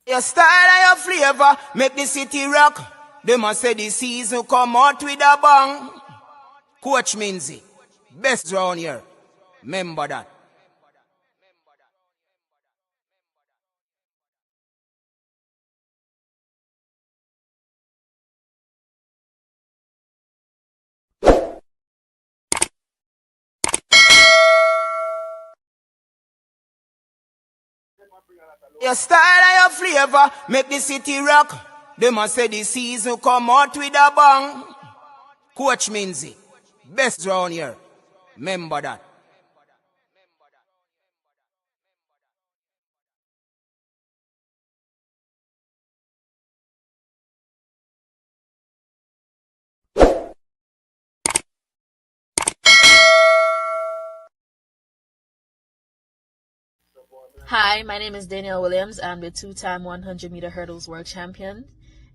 Your style and your flavor make the city rock. They must say the season come out with a bang. Coach Minzy, best round here. Remember that. Your style and your flavor make the city rock. They must say the season come out with a bang. Coach Minzy, best round here. Remember that. Hi, my name is Danielle Williams. I'm the two-time 100-meter hurdles world champion,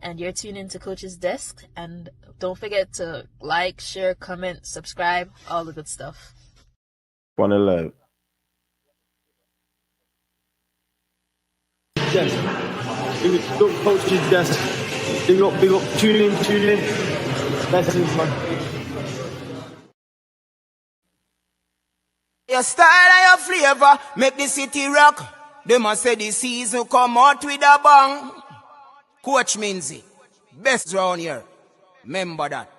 and you're tuned into Coach's Desk. And don't forget to like, share, comment, subscribe, all the good stuff. On the live. Yes. Big up Coach's Desk. Big up. Tune in. That's it, man. Your style and your flavor make the city rock. They must say the season come out with a bang. Coach Minzy, best round here. Remember that.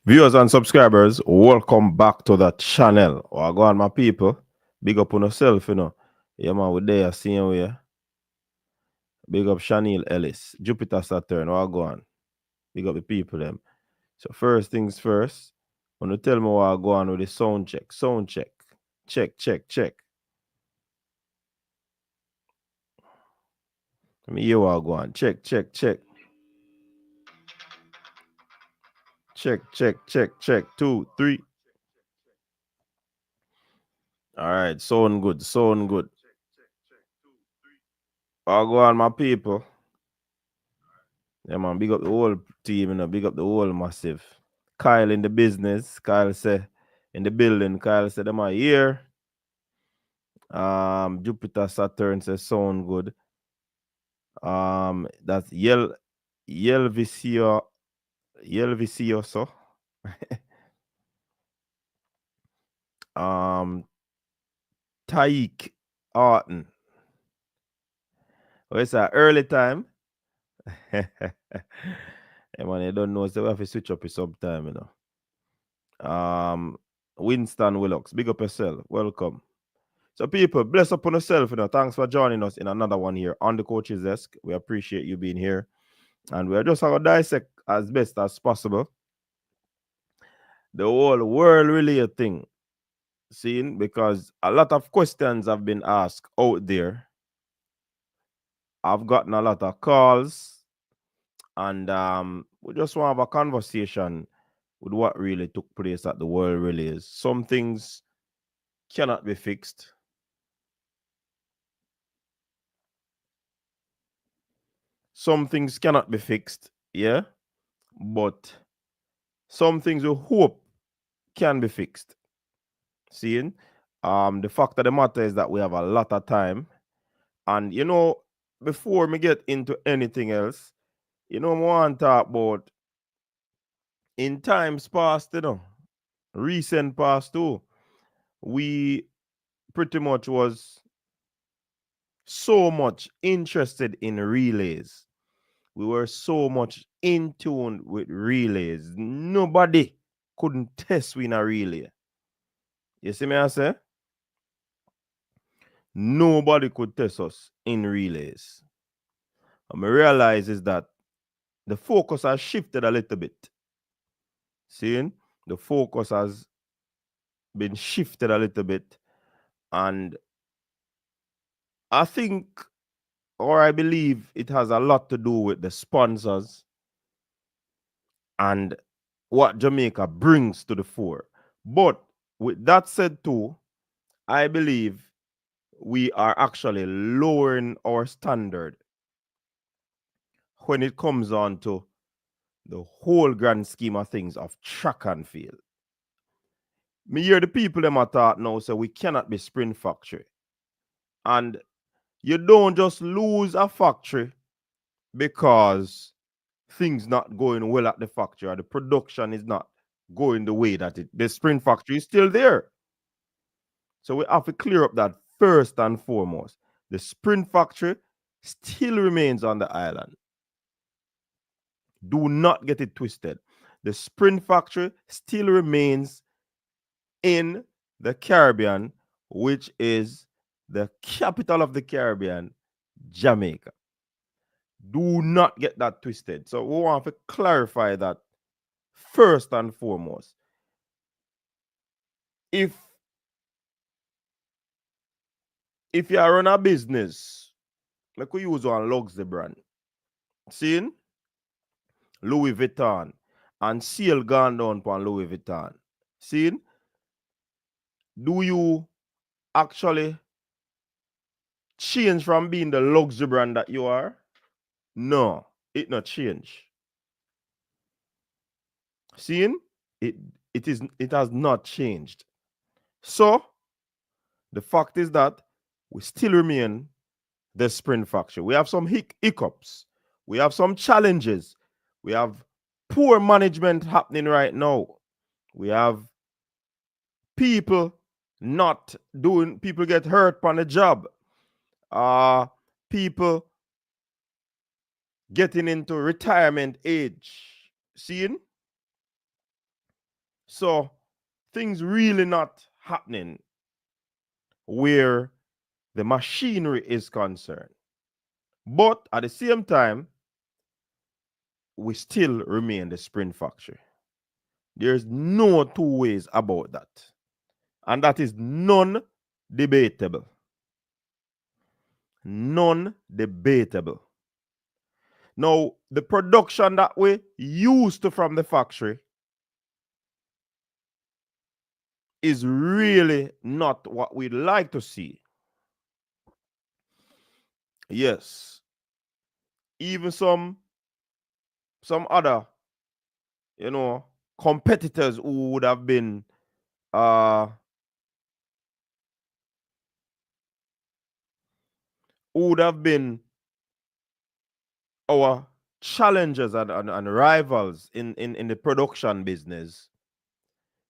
Viewers and subscribers, welcome back to the channel. Oh, go on, my people. Big up on yourself, you know. Yeah, man, we're there, seeing we. Big up Chanel Ellis, Jupiter Saturn. Oh, go on. Big up the people, them. So, first things first, want to tell me what I go on with the sound check. Sound check. Check. Let me hear what I go on. Check. Check. 2, 3. All right, sound good. I go on, my people. Yeah, man, big up the whole team, you know, big up the whole massive. Kyle in the business. Kyle say in the building. Kyle said them are here. Jupiter Saturn says sound good. That's Yelvisio so. Taik Arton. Oh, it's an early time. Hey man, you don't know, so we have to switch up his sometime, you know. Winston Willocks, big up yourself. Welcome. So people, bless upon yourself, you know. Thanks for joining us in another one here on the Coach's Desk. We appreciate you being here. And we're just going to dissect as best as possible the whole world relay thing. Seeing, because a lot of questions have been asked out there. I've gotten a lot of calls, and we just want to have a conversation with what really took place at the world relays. Some things cannot be fixed. Some things cannot be fixed, yeah, but some things we hope can be fixed. Seeing, the fact of the matter is that we have a lot of time, and you know, before me get into anything else, you know, I want to talk about in times past, you know, recent past too. We pretty much was so much interested in relays. We were so much in tune with relays. Nobody couldn't test win a relay. You see me I say? Nobody could test us in relays. And I realize is that the focus has shifted a little bit. Seeing? The focus has been shifted a little bit. And I think, or I believe, it has a lot to do with the sponsors and what Jamaica brings to the fore. But with that said too, I believe we are actually lowering our standard when it comes on to the whole grand scheme of things of track and field. Me hear the people them a talk now say we cannot be sprint factory. And you don't just lose a factory because things not going well at the factory or the production is not going the way that the sprint factory is still there. So we have to clear up that first and foremost. The sprint factory still remains on the island. Do not get it twisted. The sprint factory still remains in the Caribbean, which is the capital of the Caribbean, Jamaica. Do not get that twisted. So we want to clarify that first and foremost. If you run a business, like we use one luxury brand, seeing Louis Vuitton, and sale gone down on Louis Vuitton, seeing, do you actually change from being the luxury brand that you are? No, it not change. Seeing, it has not changed. So the fact is that we still remain the sprint factory. We have some hiccups. We have some challenges. We have poor management happening right now. We have people not doing, people get hurt on the job. People getting into retirement age. Seeing? So things really not happening where the machinery is concerned. But at the same time, we still remain the sprint factory. There's no two ways about that. And that is non-debatable. Non-debatable. Now, the production that we used to from the factory is really not what we'd like to see. Yes. Even some other, competitors who would have been our challengers and rivals in the production business,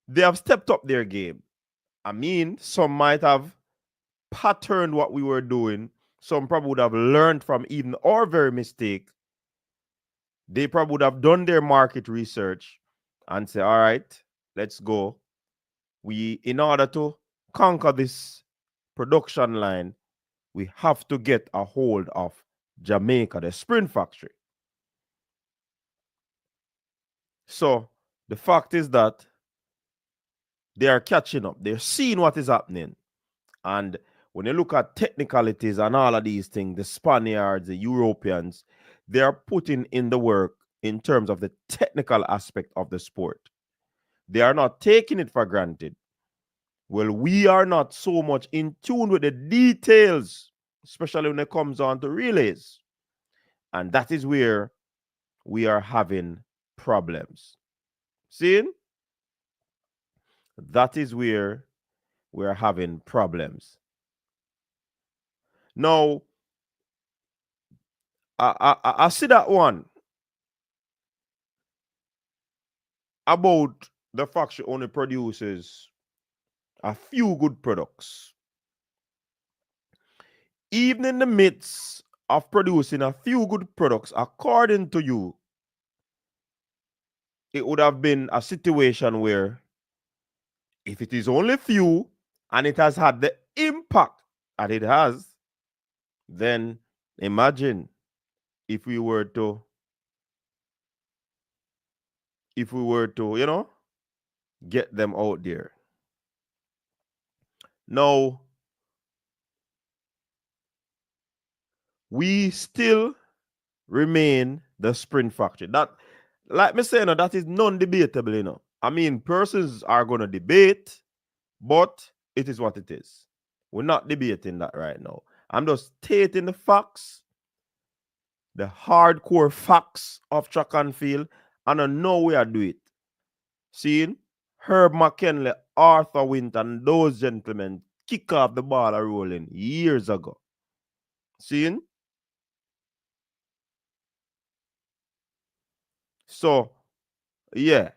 they have stepped up their game. I mean, some might have patterned what we were doing. Some probably would have learned from even our very mistake. They probably would have done their market research and say, all right, let's go. In order to conquer this production line, we have to get a hold of Jamaica, the sprint factory. So the fact is that they are catching up. They're seeing what is happening. And when you look at technicalities and all of these things, the Spaniards, the Europeans, they are putting in the work in terms of the technical aspect of the sport. They are not taking it for granted. Well, we are not so much in tune with the details, especially when it comes on to relays. And that is where we are having problems. See? That is where we are having problems. Now, I see that one about the factory only produces a few good products. Even in the midst of producing a few good products, according to you, it would have been a situation where if it is only few and it has had the impact that it has, then imagine if we were to, get them out there. Now, we still remain the sprint factory. That, like me saying, that is non-debatable, I mean, persons are going to debate, but it is what it is. We're not debating that right now. I'm just stating the facts, the hardcore facts of track and field, and I know we are doing it. Seeing Herb McKinley, Arthur Winter, and those gentlemen kick off the ball are rolling years ago. Seeing? So, yeah.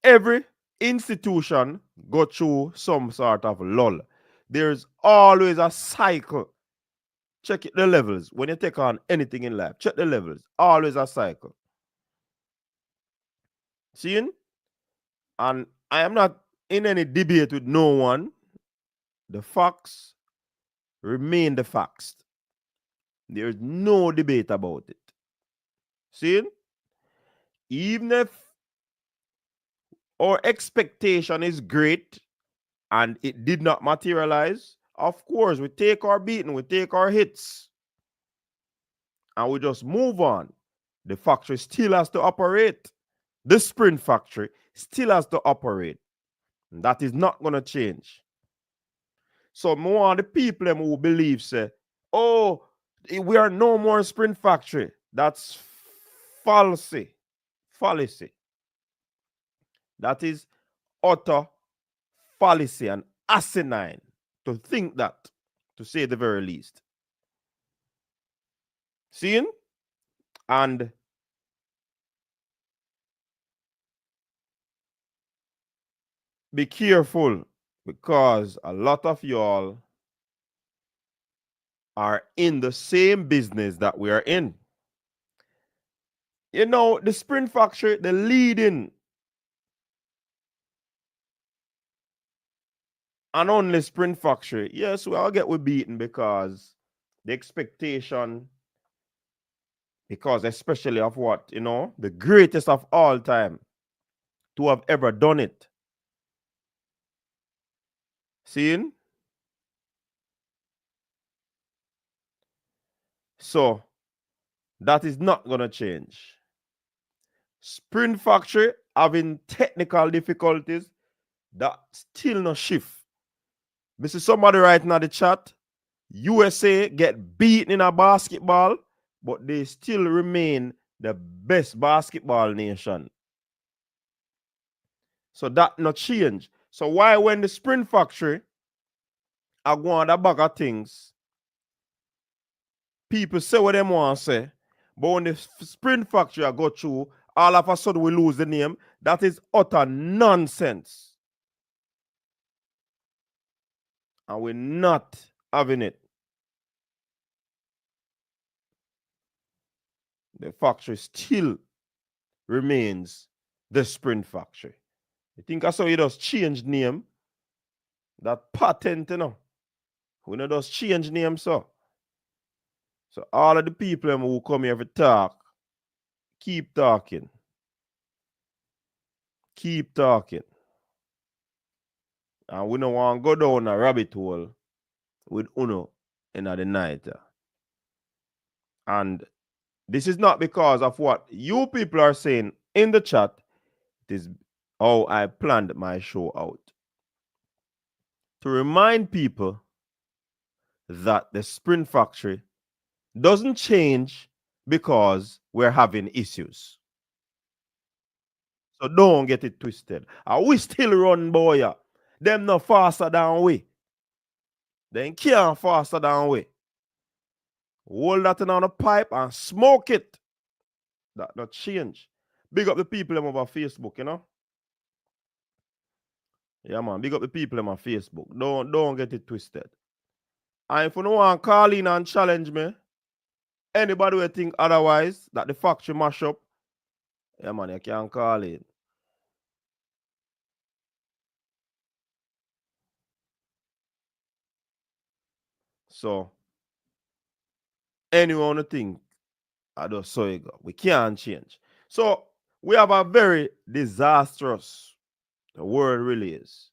Every institution go through some sort of lull. There's always a cycle. Check the levels. When you take on anything in life, check the levels. Always a cycle. Seeing? And I am not in any debate with no one. The facts remain the facts. There's no debate about it. Seeing? Even if our expectation is great and it did not materialize, of course, we take our beating, we take our hits, and we just move on. The factory still has to operate. The sprint factory still has to operate. And that is not going to change. So more of the people who believe say, oh, we are no more sprint factory. That's fallacy. Fallacy. That is utter fallacy and asinine to think that, to say the very least. Seeing? And be careful, because a lot of y'all are in the same business that we are in. You know, the sprint factory, the leading and only sprint factory, yes, we all get beaten because the expectation, because especially of what, you know, the greatest of all time to have ever done it. Seeing? So that is not going to change. Sprint factory having technical difficulties, that still no shift. This is somebody writing in the chat, USA get beaten in a basketball, but they still remain the best basketball nation. So that not change. So why when the sprint factory are going on the back of things, people say what they want to say, but when the sprint factory I go through, all of a sudden we lose the name. That is utter nonsense. And we're not having it. The factory still remains the sprint factory. You think I saw you just change name? That patent, you know. We not just change name, so. So all of the people who come here to talk, keep talking. Keep talking. And we don't want to go down a rabbit hole with Uno in the night. And this is not because of what you people are saying in the chat. It is how I planned my show out. To remind people that the sprint factory doesn't change because we're having issues. So don't get it twisted. And we still run, boy. Them no faster than we. They can't faster than we. Hold that in on the pipe and smoke it. That not change. Big up the people over Facebook, you know. Yeah, man. Big up the people on Facebook. Don't get it twisted. And if you don't want to call in and challenge me, anybody will think otherwise, that the factory mash up, yeah, man, you can call in. So, anyone who think, I just saw it go. We can't change. So, we have a very disastrous, the world really is.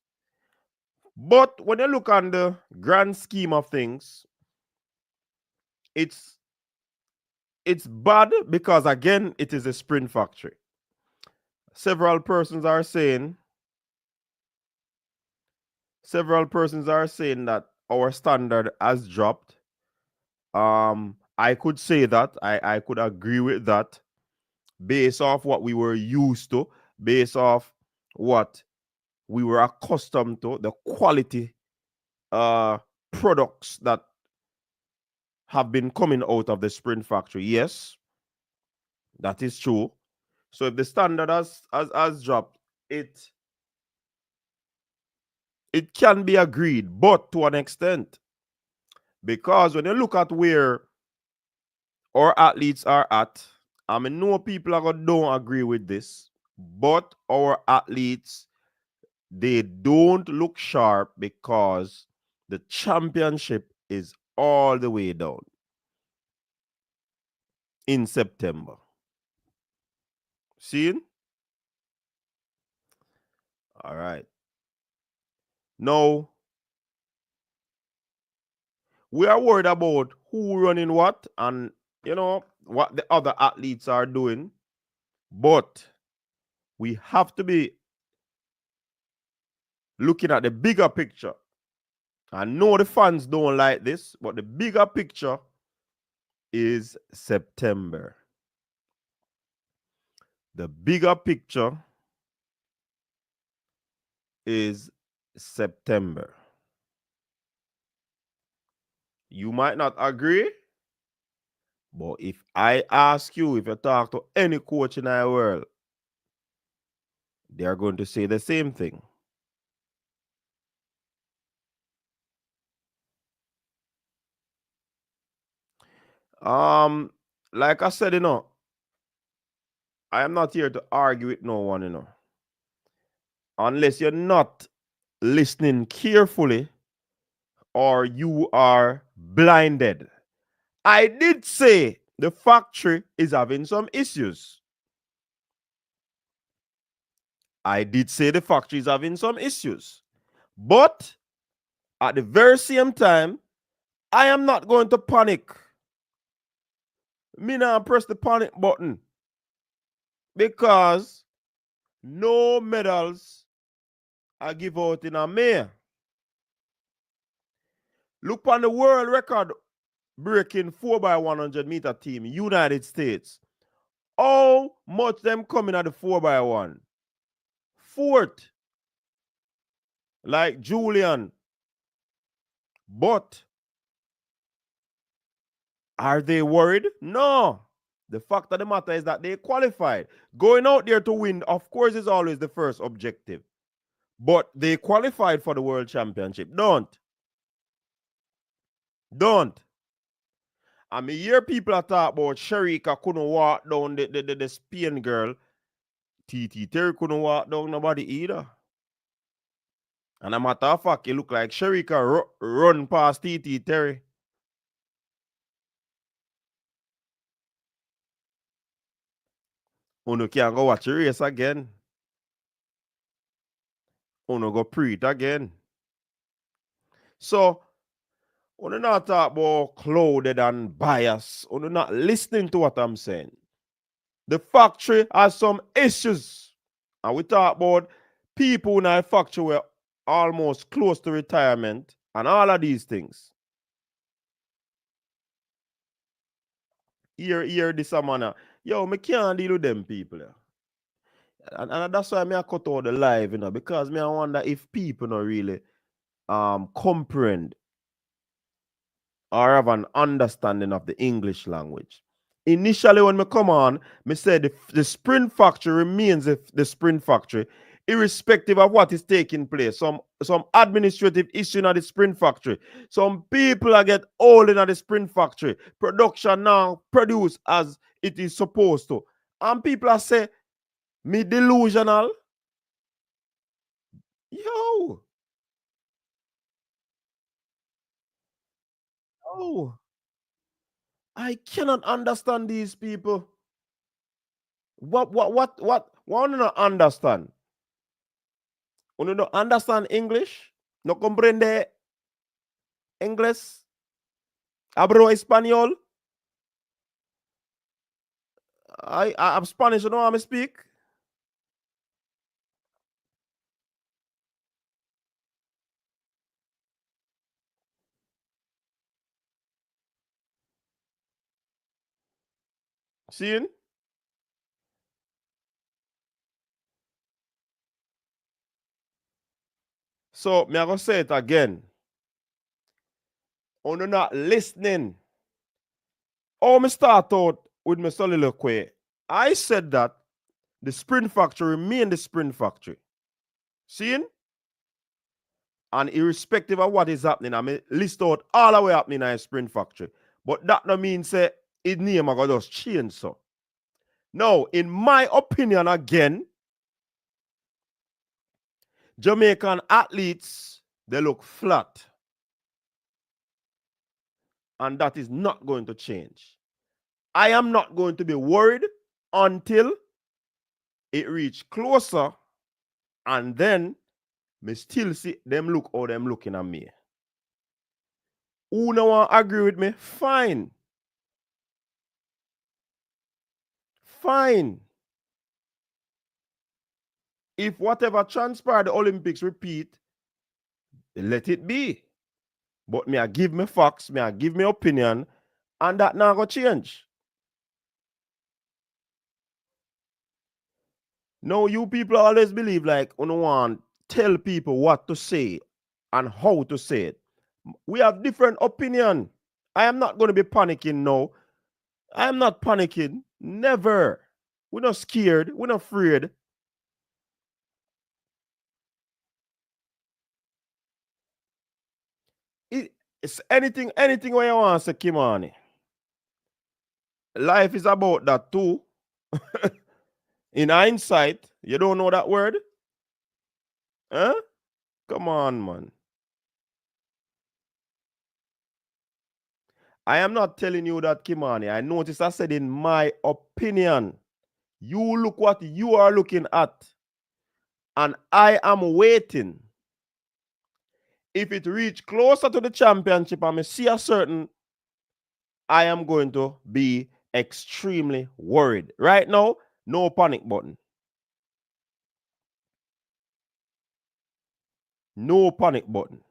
But when you look on the grand scheme of things, it's bad because, again, it is a sprint factory. Several persons are saying several persons are saying that our standard has dropped. I could say that. I could agree with that based off what we were used to, based off what we were accustomed to, the quality products that have been coming out of the Sprint factory. Yes, that is true. So if the standard has dropped, it can be agreed, but to an extent. Because when you look at where our athletes are at, I mean, no people are gonna don't agree with this, but our athletes, they don't look sharp because the championship is all the way down in September. Seeing? All right. Now, we are worried about who running what and, what the other athletes are doing. But we have to be looking at the bigger picture. I know the fans don't like this, but the bigger picture is September. The bigger picture is September. You might not agree, but if I ask you, if you talk to any coach in our world, they are going to say the same thing. Like I said, I am not here to argue with no one, unless you're not listening carefully or you are blinded. I did say the factory is having some issues. I did say the factory is having some issues. But at the very same time, I am not going to panic. Me now press the panic button. Because no medals are give out in a May. Look on the world record breaking 4x100 meter team, United States. How much them coming at the 4x1? Fourth. Like Julian. But are they worried? No. The fact of the matter is that they qualified. Going out there to win, of course, is always the first objective. But they qualified for the World Championship. Don't. I mean, hear people are talk about Sharika couldn't walk down the Spain girl. TT Terry couldn't walk down nobody either. And a matter of fact, it look like Sharika run past TT Terry. Uno can go watch the race again. Uno go pre it again. So, uno not talk about clouded and bias. Uno not listening to what I'm saying. The factory has some issues. And we talk about people in the factory were almost close to retirement and all of these things. Here this a man. Yo, me can't deal with them people. And that's why I cut out the live, because I wonder if people not really comprehend or have an understanding of the English language. Initially, when me come on, me said the Sprint factory remains the Sprint factory, irrespective of what is taking place. Some administrative issue in the Sprint factory. Some people are get old in the Sprint factory. Production now produce as it is supposed to. And people are say, me delusional. Yo. Oh. I cannot understand these people. What want to understand? You don't understand English? No comprende English? Hablo español? I'm Spanish, you know how I speak? Seeing? So, me I gonna say it again. On not listening. Oh, me start out with my soliloquy. I said that the sprint factory remain the sprint factory. Seeing? And irrespective of what is happening, I may list out all the way happening in a sprint factory. But that no mean say its name are gonna just change so. Now, in my opinion again, Jamaican athletes, they look flat. And that is not going to change. I am not going to be worried until it reach closer, and then me still see them look how them looking at me. Who no want agree with me? Fine. Fine. If whatever transpire the Olympics repeat, let it be. But me I give me facts, me I give me opinion, and that not gonna change. No, you people always believe like you don't want tell people what to say and how to say it. We have different opinion. I am not going to be panicking now. I am not panicking. Never. We're not scared. We're not afraid. It's anything where you want to say, Kimani. Life is about that too. In hindsight, you don't know that word? Huh? Come on, man. I am not telling you that, Kimani. I noticed I said in my opinion. You look what you are looking at. And I am waiting. If it reach closer to the championship and I see a certain, I am going to be extremely worried. Right now, no panic button. No panic button.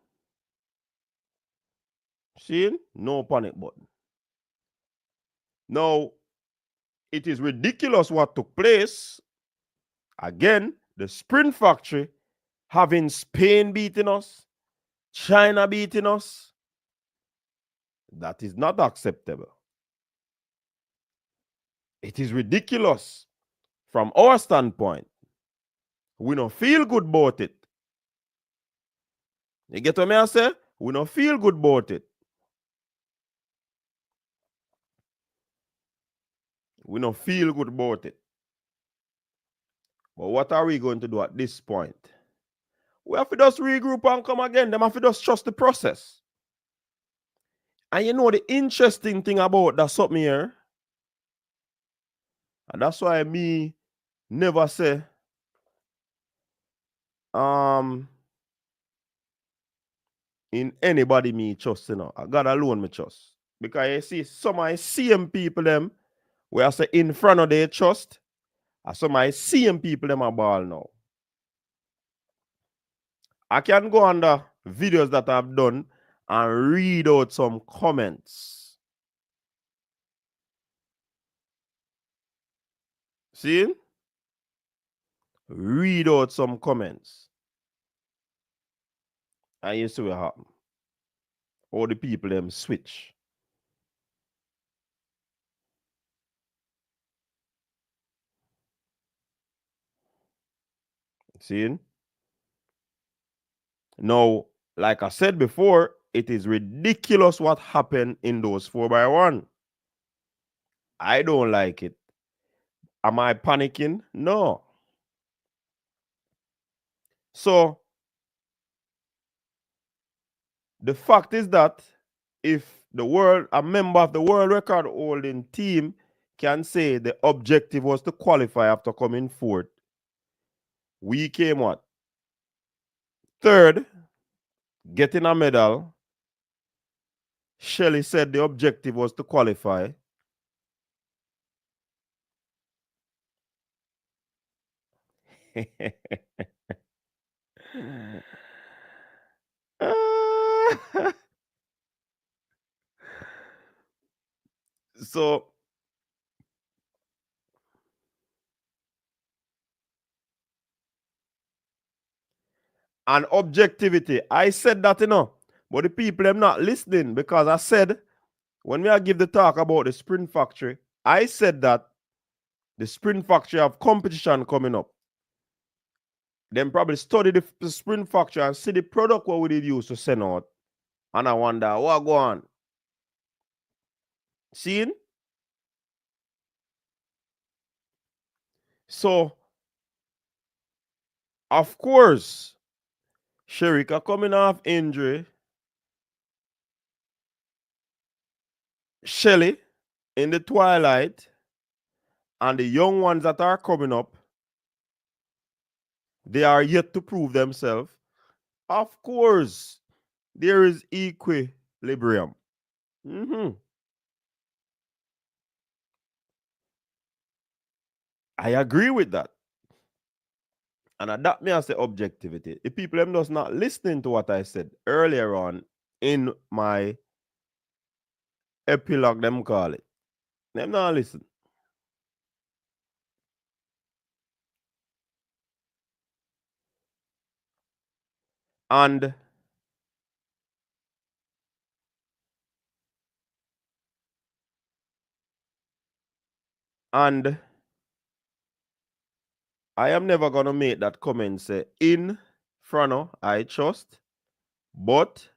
See? No panic button. Now, it is ridiculous what took place. Again, the sprint factory having Spain beating us, China beating us. That is not acceptable. It is ridiculous from our standpoint. We don't feel good about it. You get what I say? We don't feel good about it. We don't feel good about it. But what are we going to do at this point? We have to just regroup and come again. Them have to just trust the process. And you know the interesting thing about that something here, and that's why me never say in anybody me trust, you know. I God alone me trust. Because you see some of the same people them where I say in front of their trust, and some of the same people them are ball now. I can go on the videos that I've done and read out some comments. See? Read out some comments. And you see what happen. All the people them switch. See? Now, like I said before, it is ridiculous what happened in those 4x1. I don't like it. Am I panicking? No. So, the fact is that if a member of the world record holding team can say the objective was to qualify after coming fourth, we came what? Third, getting a medal. Shelley said the objective was to qualify. So and objectivity. I said that, but the people them not listening because I said when we are give the talk about the sprint factory, I said that the sprint factory have competition coming up. Then probably study the sprint factory and see the product what we did use to send out. And I wonder what go on. Seeing? So, of course, Sherika coming off injury. Shelly in the twilight. And the young ones that are coming up, they are yet to prove themselves. Of course, there is equilibrium. I agree with that. And that me as the objectivity. The people them just not listening to what I said earlier on in my epilogue, them call it. Them not listen. And I am never gonna make that comment say in Frano, I trust, but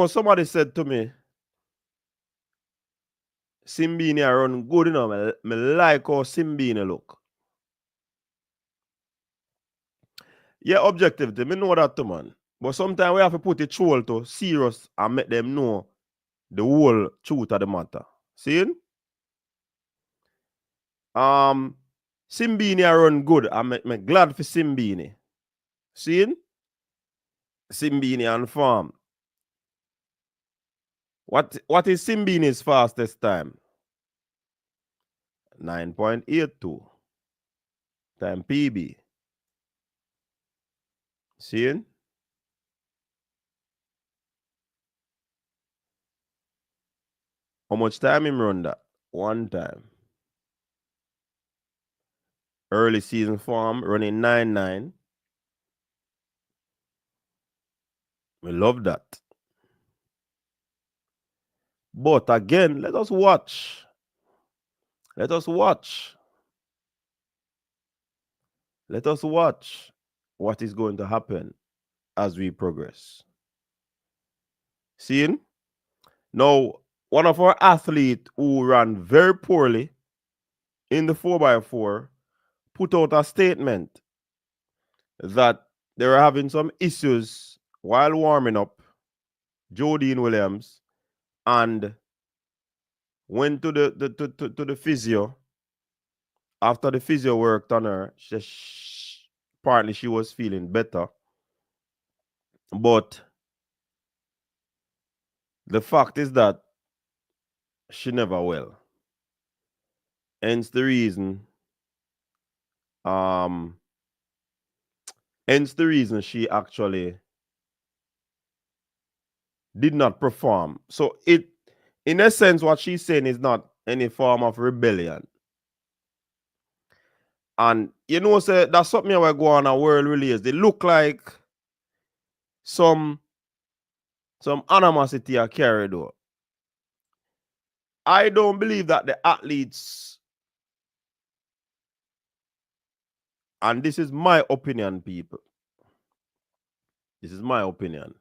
somebody said to me, Simbini run good, Me like how Simbini look. Yeah, objectivity, me know that too, man. But sometimes we have to put it troll to serious and make them know the whole truth of the matter. See? Simbini run good. I'm glad for Simbini. See? Simbini and farm. What is Simbini's fastest time? 9.82 time PB. See? How much time him run that? One time. Early season form running 9.9. We love that. But again, let us watch. Let us watch. Let us watch what is going to happen as we progress. Seeing? Now, one of our athletes who ran very poorly in the 4x4 put out a statement that they were having some issues while warming up, Jodine Williams, and went to the physio. After the physio worked on her, partly she was feeling better. But the fact is that she never will. Hence the reason she actually did not perform. So it, in essence, what she's saying is not any form of rebellion. And say that's something I go on a world release. They look like some animosity are carried out. I don't believe that the athletes, and this is my opinion, people. This is my opinion.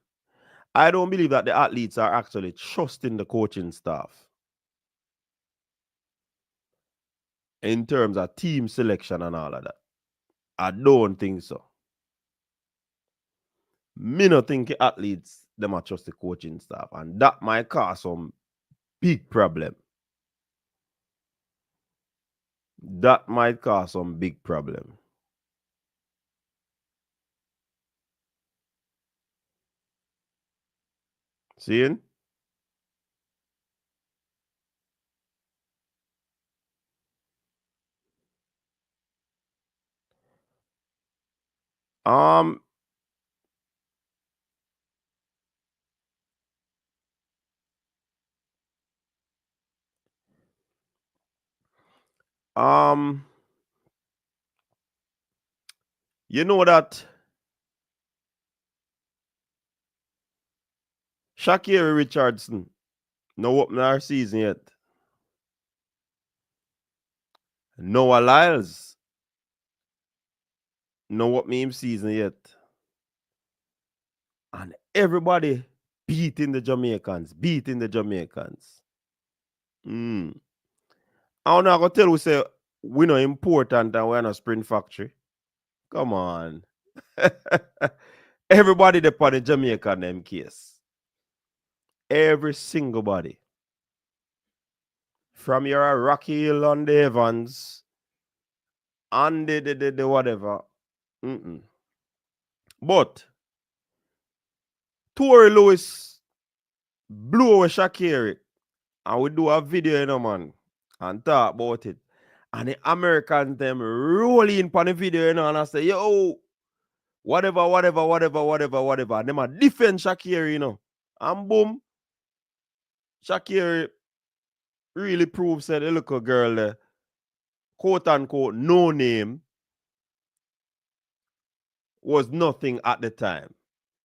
I don't believe that the athletes are actually trusting the coaching staff in terms of team selection and all of that. I don't think so. Me not think the athletes them are trust the coaching staff, and that might cause some big problem. That might cause some big problem. Seeing? You know that Shakir Richardson no open our season yet. Noah Lyles no open him season yet. And everybody beating the Jamaicans. I'm not gonna tell you say we not important and we're not sprint factory. Come on. Everybody there on the Jamaican them case. Every single body. From your Rocky Hill on the Evans and the whatever. But Tory Lewis blew away Shakiri and we do a video, you know, man, and talk about it. And the Americans them rolling on the video, you know, and I say, yo, whatever. And them a defend Shakiri, you know. And boom, Shakiri really proves that the little girl there, quote unquote, no name, was nothing at the time.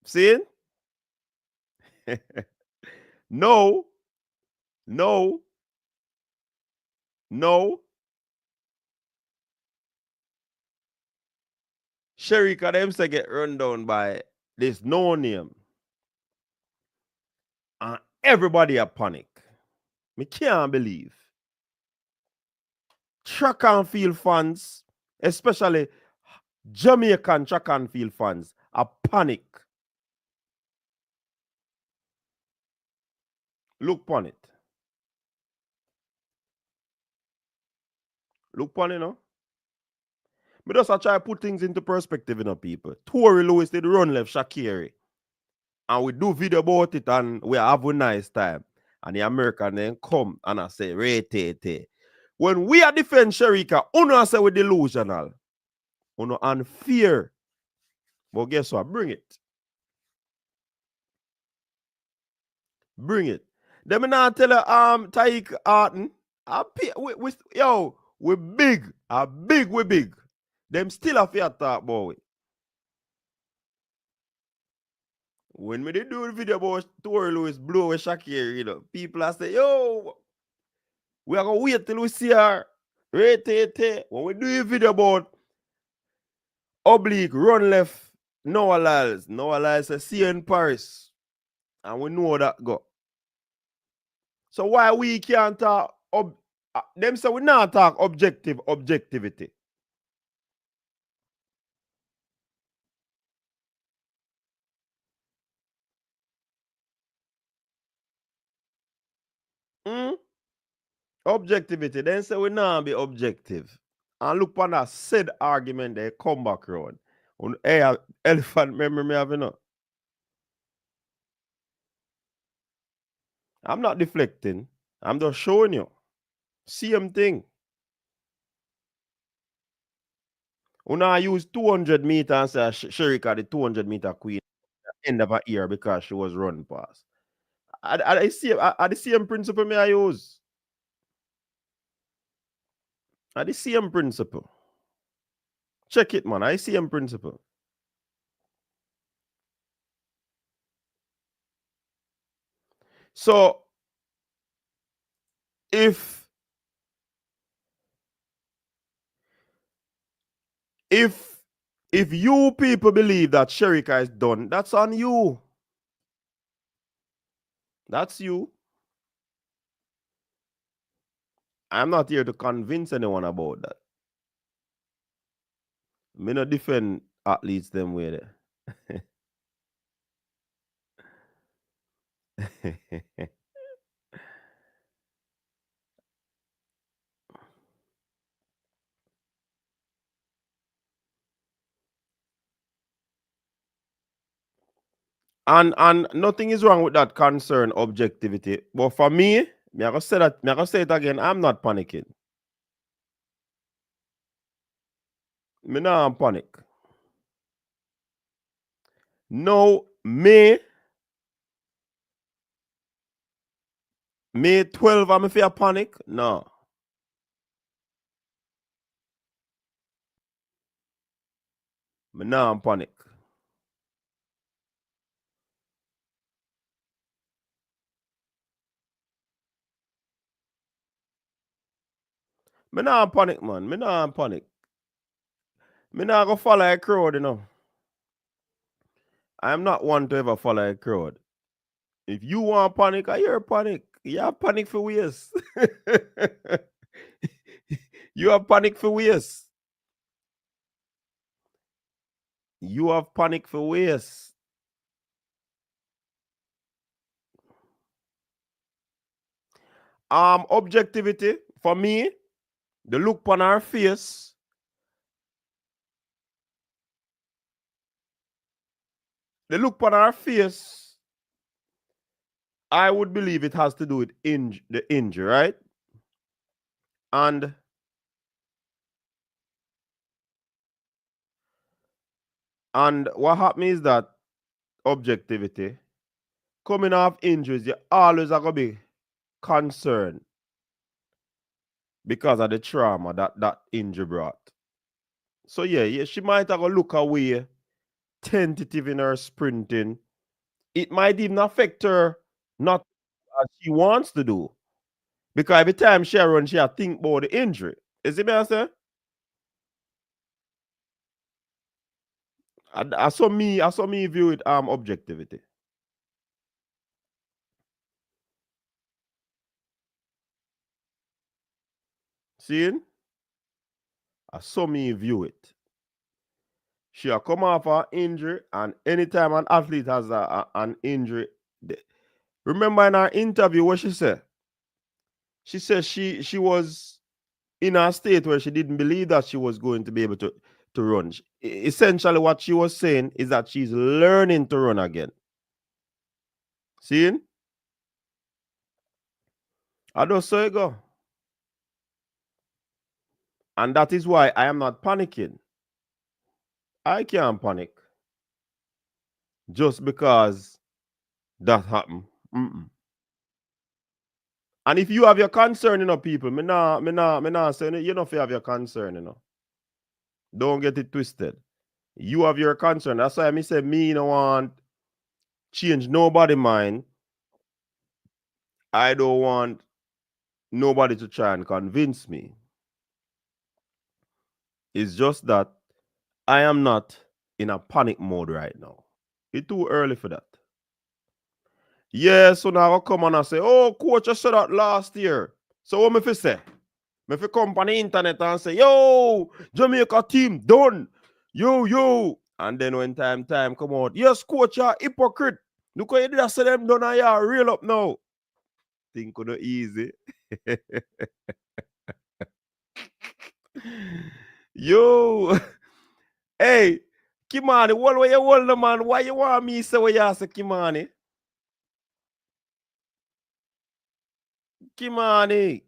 See? No. Sherika them say get run down by this no name. And everybody a panic. Me can't believe. Track and field fans, especially Jamaican track and field fans, a panic. Look upon it. Look upon it, no? Me just try to put things into perspective, you know, people. Tory Lewis did run left Shakiri. And we do video about it and we have a nice time. And the American then come and I say, rate. When we are defend Sherika, uno say we delusional. Uno unfair. But guess what? Bring it. Them not tell her Taik Arton. We big. We big. Them still a fear talk boy. When we did do the video about Tory Lewis blow with Shakir, you know, people are say, yo, we are gonna wait till we see her. Rate. When we do a video about oblique, run left, Noah Lyles say, see you in Paris. And we know that go. So why we can't talk them say we not talk objectivity. Objectivity. Then say we not be objective. And look on that said argument they come back round. Hey, elephant memory me have, you know. I'm not deflecting. I'm just showing you. Same thing. Una use 200 meters and say Sherika the 200 meter queen end of a year because she was run past. I see the same principle me I use. At the same principle. Check it, man. I same principle. So if you people believe that Sherika is done, that's on you. That's you. I'm not here to convince anyone about that. Me not defend athletes them way there. And nothing is wrong with that concern, objectivity. But for me, I gonna say it again. I'm not panicking. Me not panic. No, May 12, I'm fear panic. No. Me nah panic. Me nah panic, man. Me nah panic. Me nah go follow a crowd, you know. I am not one to ever follow a crowd. If you want panic, I hear panic. You have panic for years. You have panic for years. You have panic for years. Objectivity for me, the look on her face. The look on her face, I would believe it has to do with the injury, right? And what happens is that objectivity, coming off injuries, you always are gonna be concerned because of the trauma that injury brought. So yeah, she might have to look away, tentative in her sprinting. It might even affect her not as she wants to do. Because every time she runs, she think about the injury. You see me I say? I saw me view it objectivity. Seeing? I saw me view it. She'll come off an injury, and anytime an athlete has an injury, remember in our interview what she said? She said she was in a state where she didn't believe that she was going to be able to run. Essentially, what she was saying is that she's learning to run again. Seeing? I just saw it go. And that is why I am not panicking. I can't panic just because that happened. And if you have your concern, people, me nah saying you know if you have your concern, Don't get it twisted. You have your concern. That's why me say me no want change nobody mind. I don't want nobody to try and convince me. It's just that I am not in a panic mode right now. It's too early for that. Yeah, so now I come on and say, oh, coach, I said that last year. So what me fi say? Me fi come on the internet and say, yo, Jamaica team done. Yo. And then when time come out, yes, coach, you're hypocrite. Look how you did say them done and you're real up now. Think of the easy. Yo, hey, Kimani, what were you holding, man? Why you want me say what you say, Kimani? Kimani.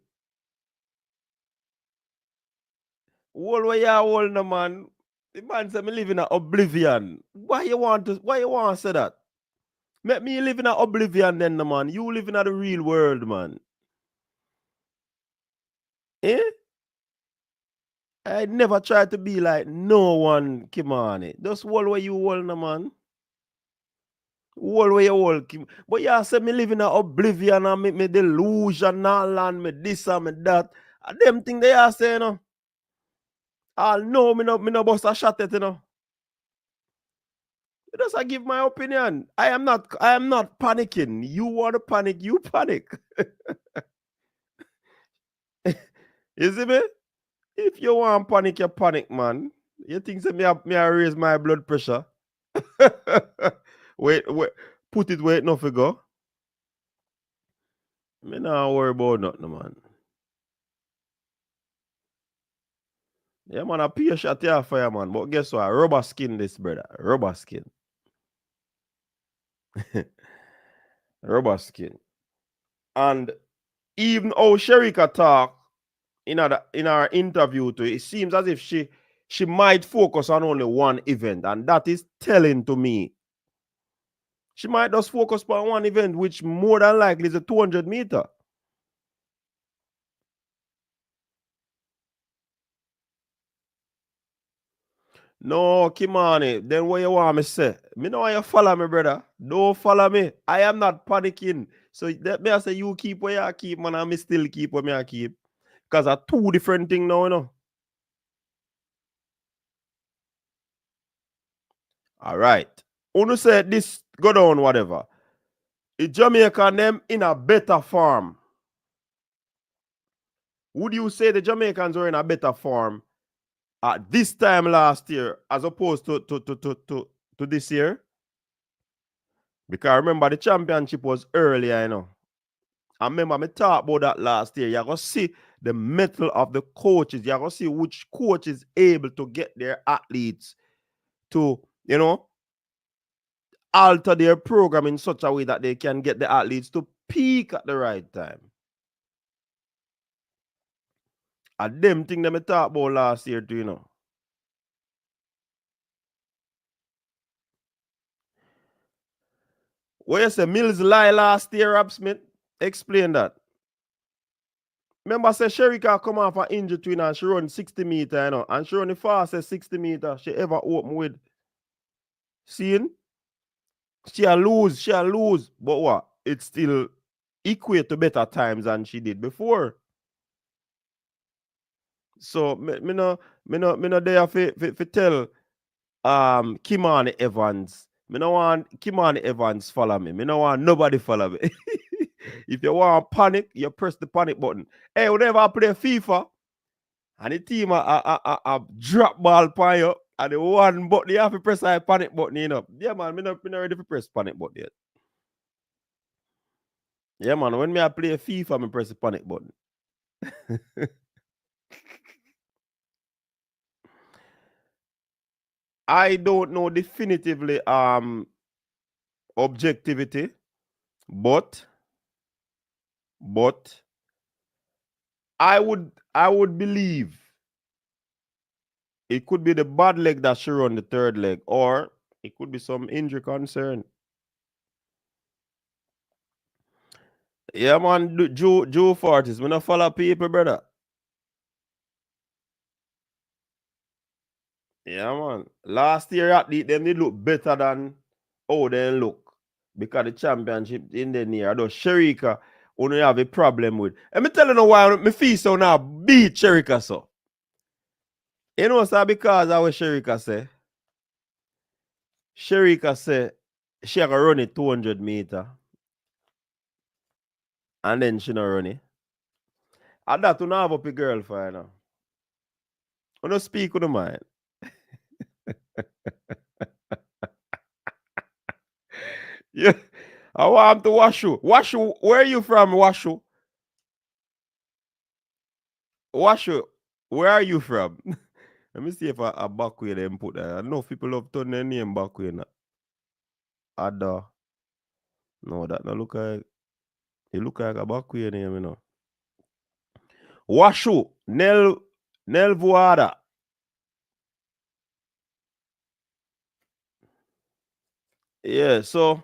What were you holding, man? The man said me live in oblivion. Why you want to say that? Make me live in oblivion then, man. You live in the real world, man. Eh? I never tried to be like no one, Kimani. Just hold where you hold, man. Hold where you hold, Kim. But you say me live in oblivion and me delusion and me this and me that. And them thing they are saying, I'll know me no bust a shot at, Just I give my opinion. I am not panicking. You want to panic, you panic. You see me? If you want panic, you panic, man. You think say me I raise my blood pressure? wait, put it where it no go. Me not worry about nothing, man. Yeah, man, I pay a shot here for you, man. But guess what? Rubber skin this, brother. Rubber skin. Rubber skin. And even how Sherika talk in our interview too, it seems as if she might focus on only one event, and that is telling to me. She might just focus on one event, which more than likely is a 200 meter. No, Kimani. Then what you want me say? Me know why you follow me, brother. Don't follow me. I am not panicking. So that me I say you keep where you keep, man, and me still keep where me I keep. Because are two different things now, you know. All right. Uno said this go down, whatever. The Jamaican them in a better form. Would you say the Jamaicans were in a better form at this time last year as opposed to this year? Because remember the championship was earlier, you know. I remember me talk about that last year. You're going to see the mettle of the coaches. You're going to see which coach is able to get their athletes to, you know, alter their program in such a way that they can get the athletes to peak at the right time. And them thing that me talk about last year too, you know. What you say, Mills lie last year, Rob Smith? Explain that. Remember, I said Sherika come off an injury twin and she run 60 meter, you know, and she run the fastest 60 meter she ever open with. Seeing? She'll lose. But what? It still equate to better times than she did before. So me no there for tell Kimani Evans. Me no want Kimani Evans follow me. Me no want nobody follow me. If you want panic, you press the panic button. Hey, whenever I play FIFA and the team a drop ball upon you, and the one button you have to press the panic button, you know. Yeah, man, me not ready to press panic button yet. Yeah, man, when I play FIFA, I press the panic button. I don't know definitively objectivity, but I would believe it could be the bad leg that she run the third leg, or it could be some injury concern. Yeah, man, Joe Fortis. We not follow people, brother. Yeah, man. Last year athlete them they look better than how they look. Because the championship in the near. Though Sherika only have a problem with. Let me tell you why me feel so now beat Sherika so. You know, sir, because I was Sherika say. Sherika say she gonna run it 200 meter. And then she not run it. And that you not have up a girl for you now. You don't speak with the mind. Yeah. I want to Washu. Washu, where are you from, Washu? Washu, where are you from? Let me see if I back way them put that. I know people love turn their name back way now. Ada. No, that not look like it look like a back way name, you know. Washu, Nel Vuada. Yeah, so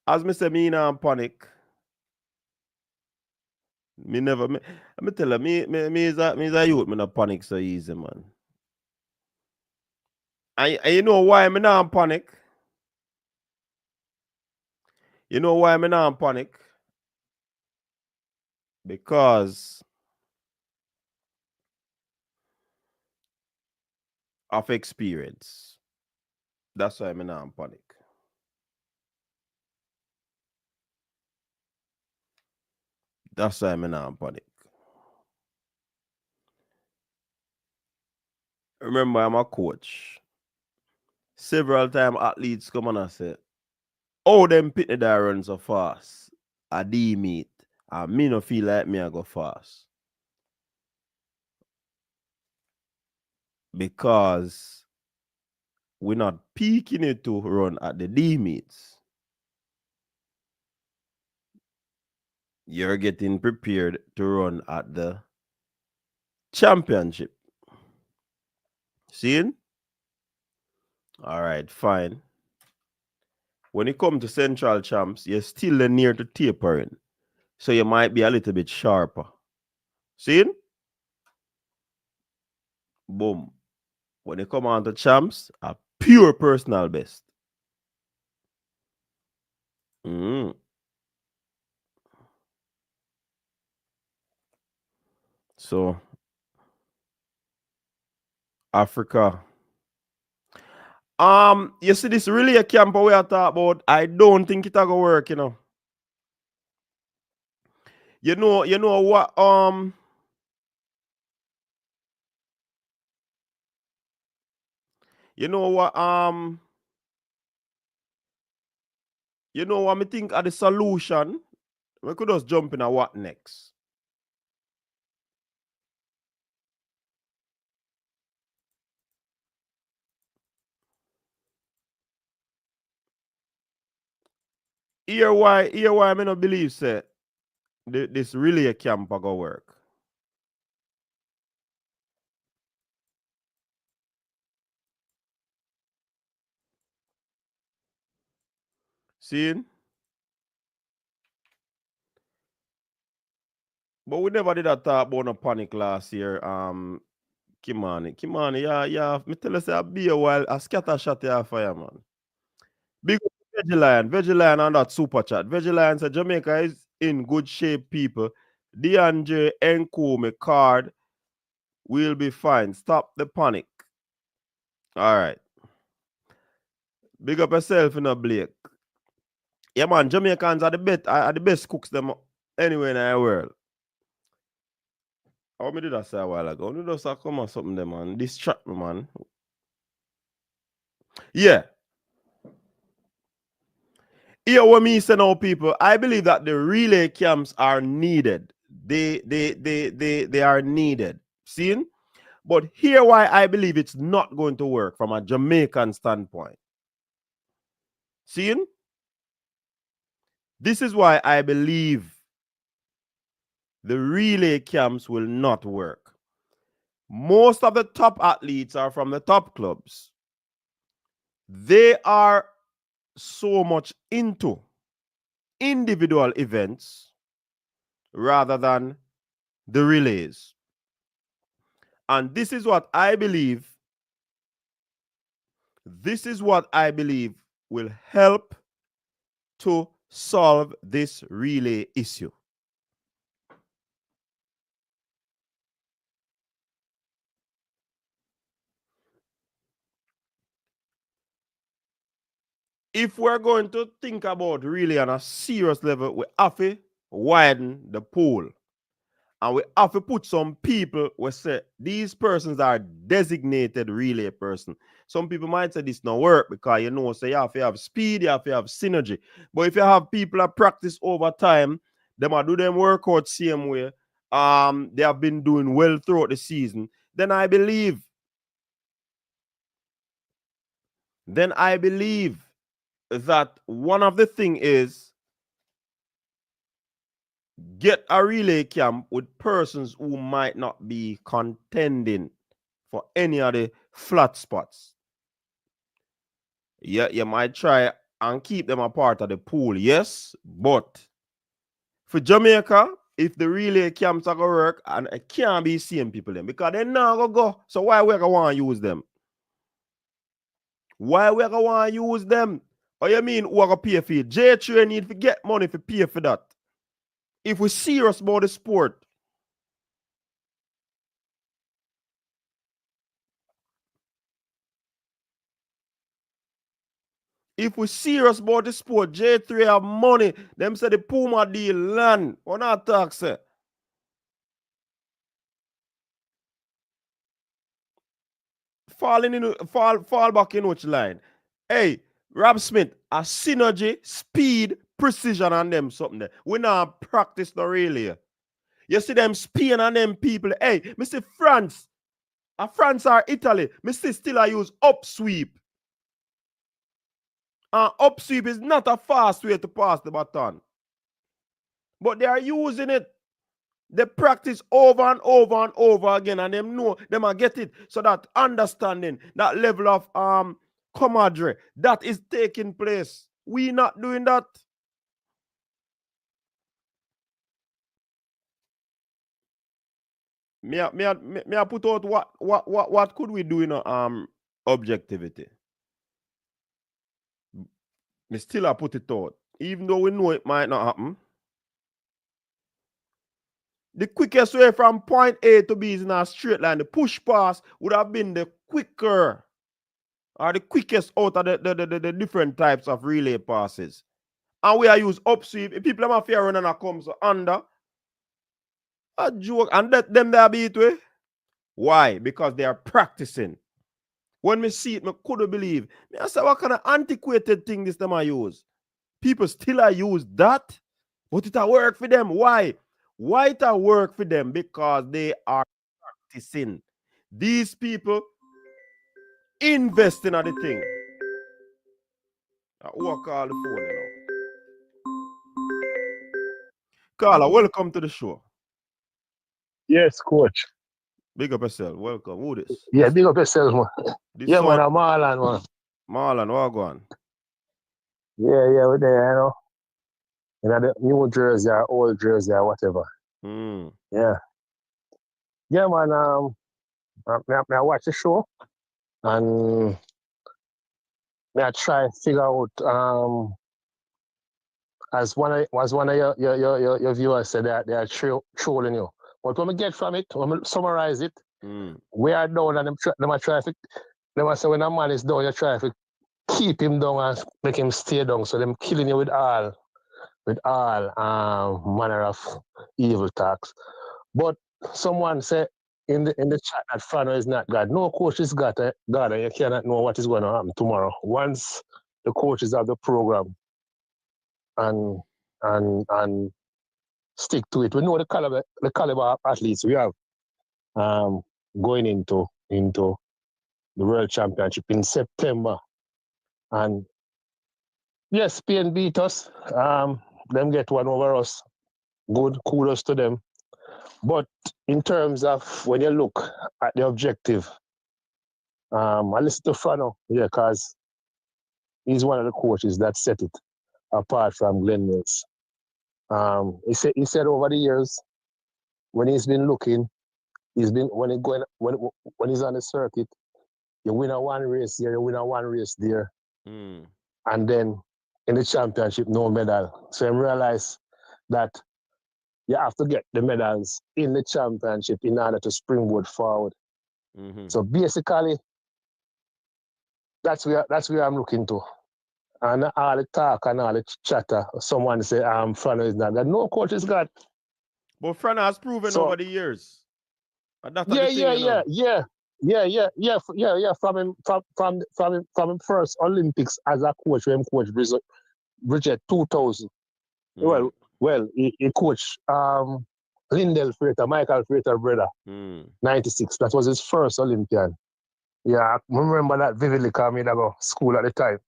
as me say, me in panic. Me never me tell her, me is a youth, me not panic so easy, man. And you know why me not panic? You know why me not panic? Because of experience. That's why me not panic. That's why me not panic. Remember, I'm a coach. Several times athletes come on and say, oh, them pitney that run so fast. I D meet. And me no feel like me I go fast. Because we're not peaking it to run at the D meets. You're getting prepared to run at the championship. Seeing? All right, fine. When it comes to central champs, you're still near to tapering. So you might be a little bit sharper. Seeing? Boom. when they come on to champs, a pure personal best. So Africa. You see this really a camp we are talking about. I don't think it'll go work, you know. You know what you know what me think of the solution? We could just jump in a what next. Here why I me not believe say this really a camp go work. Seeing? But we never did that talk about no panic last year. Kimani, yeah. Me tell you say I be a while, a scatter shot here fire, man. Big up Veggie Lion on that super chat. Veggie Lion said Jamaica is in good shape, people. DeAndre Enko, me card will be fine. Stop the panic. All right. Big up yourself in a Blake. Yeah, man, Jamaicans are the best cooks them anywhere in the world. How me did that say a while ago? You just come on something there, man. Distract me, man. Yeah. Here what me say now, people, I believe that the relay camps are needed. They are needed. Seeing? But here why I believe it's not going to work from a Jamaican standpoint. Seeing? This is why I believe the relay camps will not work. Most of the top athletes are from the top clubs. They are so much into individual events rather than the relays. And this is what I believe will help to solve this relay issue. If we're going to think about relay on a serious level, we have to widen the pool. And we have to put some people who say these persons are designated relay person. Some people might say this not work because say you have to have speed, you have to have synergy. But if you have people that practice over time, they might do them workout same way. They have been doing well throughout the season. Then I believe that one of the thing is get a relay camp with persons who might not be contending for any of the flat spots. Yeah, you might try and keep them a part of the pool, yes, but for Jamaica, if the relay camps are going to work, and it can't be same people then because they're not going to go. So why we going to want to use them? Why we going to want to use them? Or you mean who are going to pay for it? J3 need to get money to pay for that. If we're serious about the sport. If we're serious about the sport, J3 have money. Them say the Puma deal land. What not talk, say? Fall back in which line? Hey, Rob Smith, a synergy, speed, precision on them something there. We not practice the relay. You see them speed on them people. Hey, Mr. France. France or Italy, Mr. still I use upsweep. Upsweep is not a fast way to pass the baton. But they are using it. They practice over and over and over again, and them know them are get it. So that understanding, that level of camaraderie, that is taking place. We not doing that. Me I put out what could we do in objectivity. Me still I put it out. Even though we know it might not happen. The quickest way from point A to B is in a straight line. The push pass would have been the quicker or the quickest out of the different types of relay passes. And we are use upsweep. If people have fear running and comes under, a joke. And them they beat way. Why? Because they are practicing. When me see it, me couldn't believe. I said, what kind of antiquated thing this them I use? People still are use that, but it a work for them. Why? Why it a work for them? Because they are practicing. These people invest in the thing. Who I call the phone, you know? Carla, welcome to the show. Yes, coach. Big up yourself. Welcome. Who this? Yeah, big up yourself, man. Yeah, man, I'm Marlon, man. Marlon, what going? Yeah, we're there, you know. You know, the New Jersey or Old Jersey or whatever. Yeah. Yeah, man, I watch the show and I try to figure out as one of your viewers said that they are trolling you. But when we get from it, when we summarize it, we are down and them are trying to, them say when a man is down, you try to keep him down and make him stay down. So them killing you with all manner of evil talks. But someone said in the chat that Fano is not God. No coach is God, and you cannot know what is going to happen tomorrow. Once the coaches have the program and stick to it. We know the caliber of athletes we have going into the World Championship in September. And yes, Spain beat us. Them get one over us. Good, kudos to them. But in terms of when you look at the objective, I listen to Fano, because he's one of the coaches that set it apart from Glenn Mills. He said over the years, when he's been looking, when he's on the circuit, you win a one race here, you win a one race there, and then in the championship, no medal. So I realized that you have to get the medals in the championship in order to springboard forward. So basically, that's where I'm looking to. And all the talk and all the chatter, someone say, Frano is not that. No coach is God. But Frano has proven over the years. From him first Olympics as a coach, when coach Bridget 2000. Well, he coached Lindell Frater, Michael Frater brother, 96. That was his first Olympian. Yeah, I remember that vividly because I go school at the time.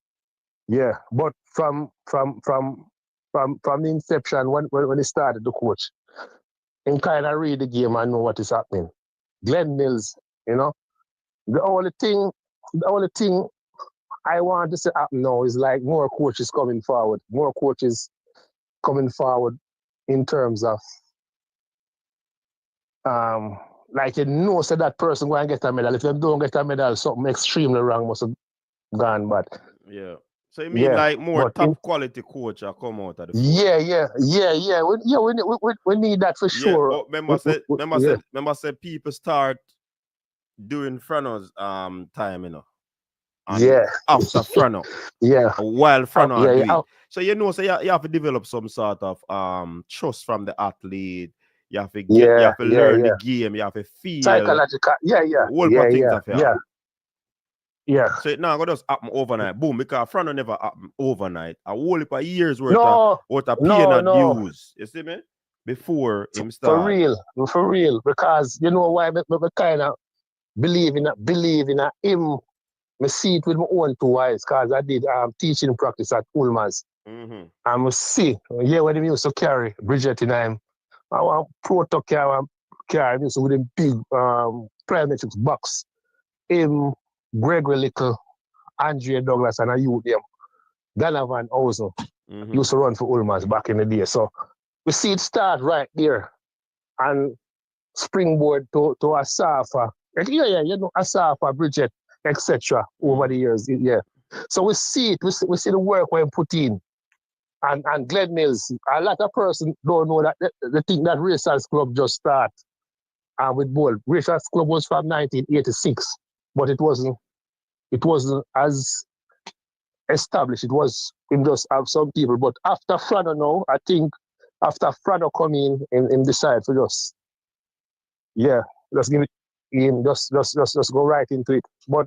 Yeah, but from the inception when he started to coach, and kind of read the game and know what is happening. Glenn Mills, you know, the only thing I want to see happen now is like more coaches coming forward in terms of like so that person going to get a medal. If they don't get a medal, something extremely wrong must have gone bad. Yeah. So you mean like more top quality coach are come out of the We need that for sure. Oh, remember said people start during Frano's time, you know. And after Frano. While Frano do it. So so you have to develop some sort of trust from the athlete. You have to learn the game, you have to feel psychological. So it now going to just happen overnight. Boom, because Frano never happened overnight. A whole heap of years worth of pain and dues. You see me? Before him start. For real. Because you know why I kind of believe in him. I see it with my own two eyes because I did teaching practice at Ulmas. And I see, when he used to carry Bridget in him, I want proto carry him with a big plyometrics box. Him, Gregory Little, Andrea Douglas, and I youth them. Donovan also used to run for Ulmas back in the day. So we see it start right there. And springboard to Asafa. Yeah, Asafa, Bridget, etc. over the years. Yeah. So we see it, we see the work we put in. And Glen Mills, a lot of persons don't know that they think that Racers Club just start with ball. Racers Club was from 1986, but it wasn't as established. It was in just have some people. But after Frado now, I think after Frado come in decide to just give it in, just go right into it. But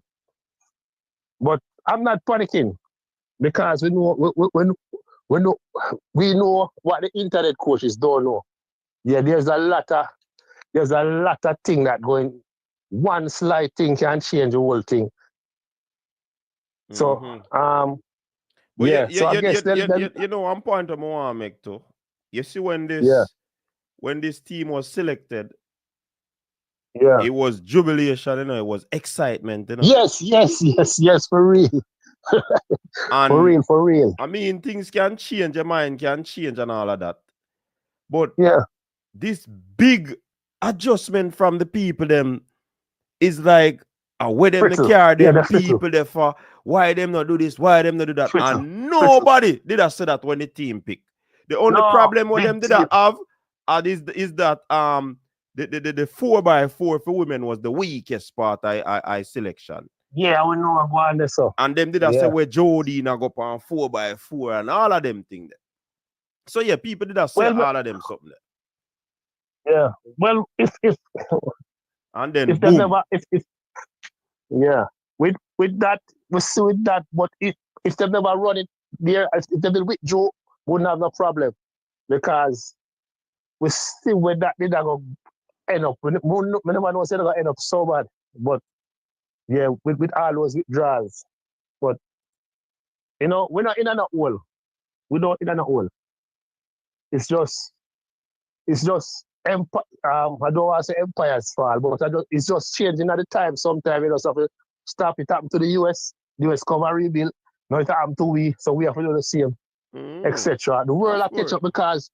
I'm not panicking because we know we know what the internet coaches don't know. Yeah, there's a lot of thing that going. One slight thing can change the whole thing. So but so I guess you know one point I want to make too. You see when this team was selected, it was jubilation, it was excitement, Yes, for real. And for real. I mean, things can change, your mind can change and all of that. But this big adjustment from the people them is like where them the care them people there for why them not do this, why them not do that. And nobody did I say that when the team picked. The only problem with them did I have is that the 4x4 for women was the weakest part I selection. Yeah, we know about this. And them did I say where Jody now go on 4x4 and all of them things there. So yeah, people did I say all of them something there. Yeah. Well, if and then if boom. Never, if with that, we see with that, but if they never run it there, if they did with Joe, wouldn't have no problem. Because we see where that did go end up. We never know they're gonna end up so bad. But yeah, with all those withdrawals. But we're not in a hole. We're not in a hole. It's just I don't want to say empire's fall, but it's just changing at the time. Sometimes you have to stop. It happened to the US. The US come and rebuild. Now it happened to we, so we have to do the same, etc. The world will catch up because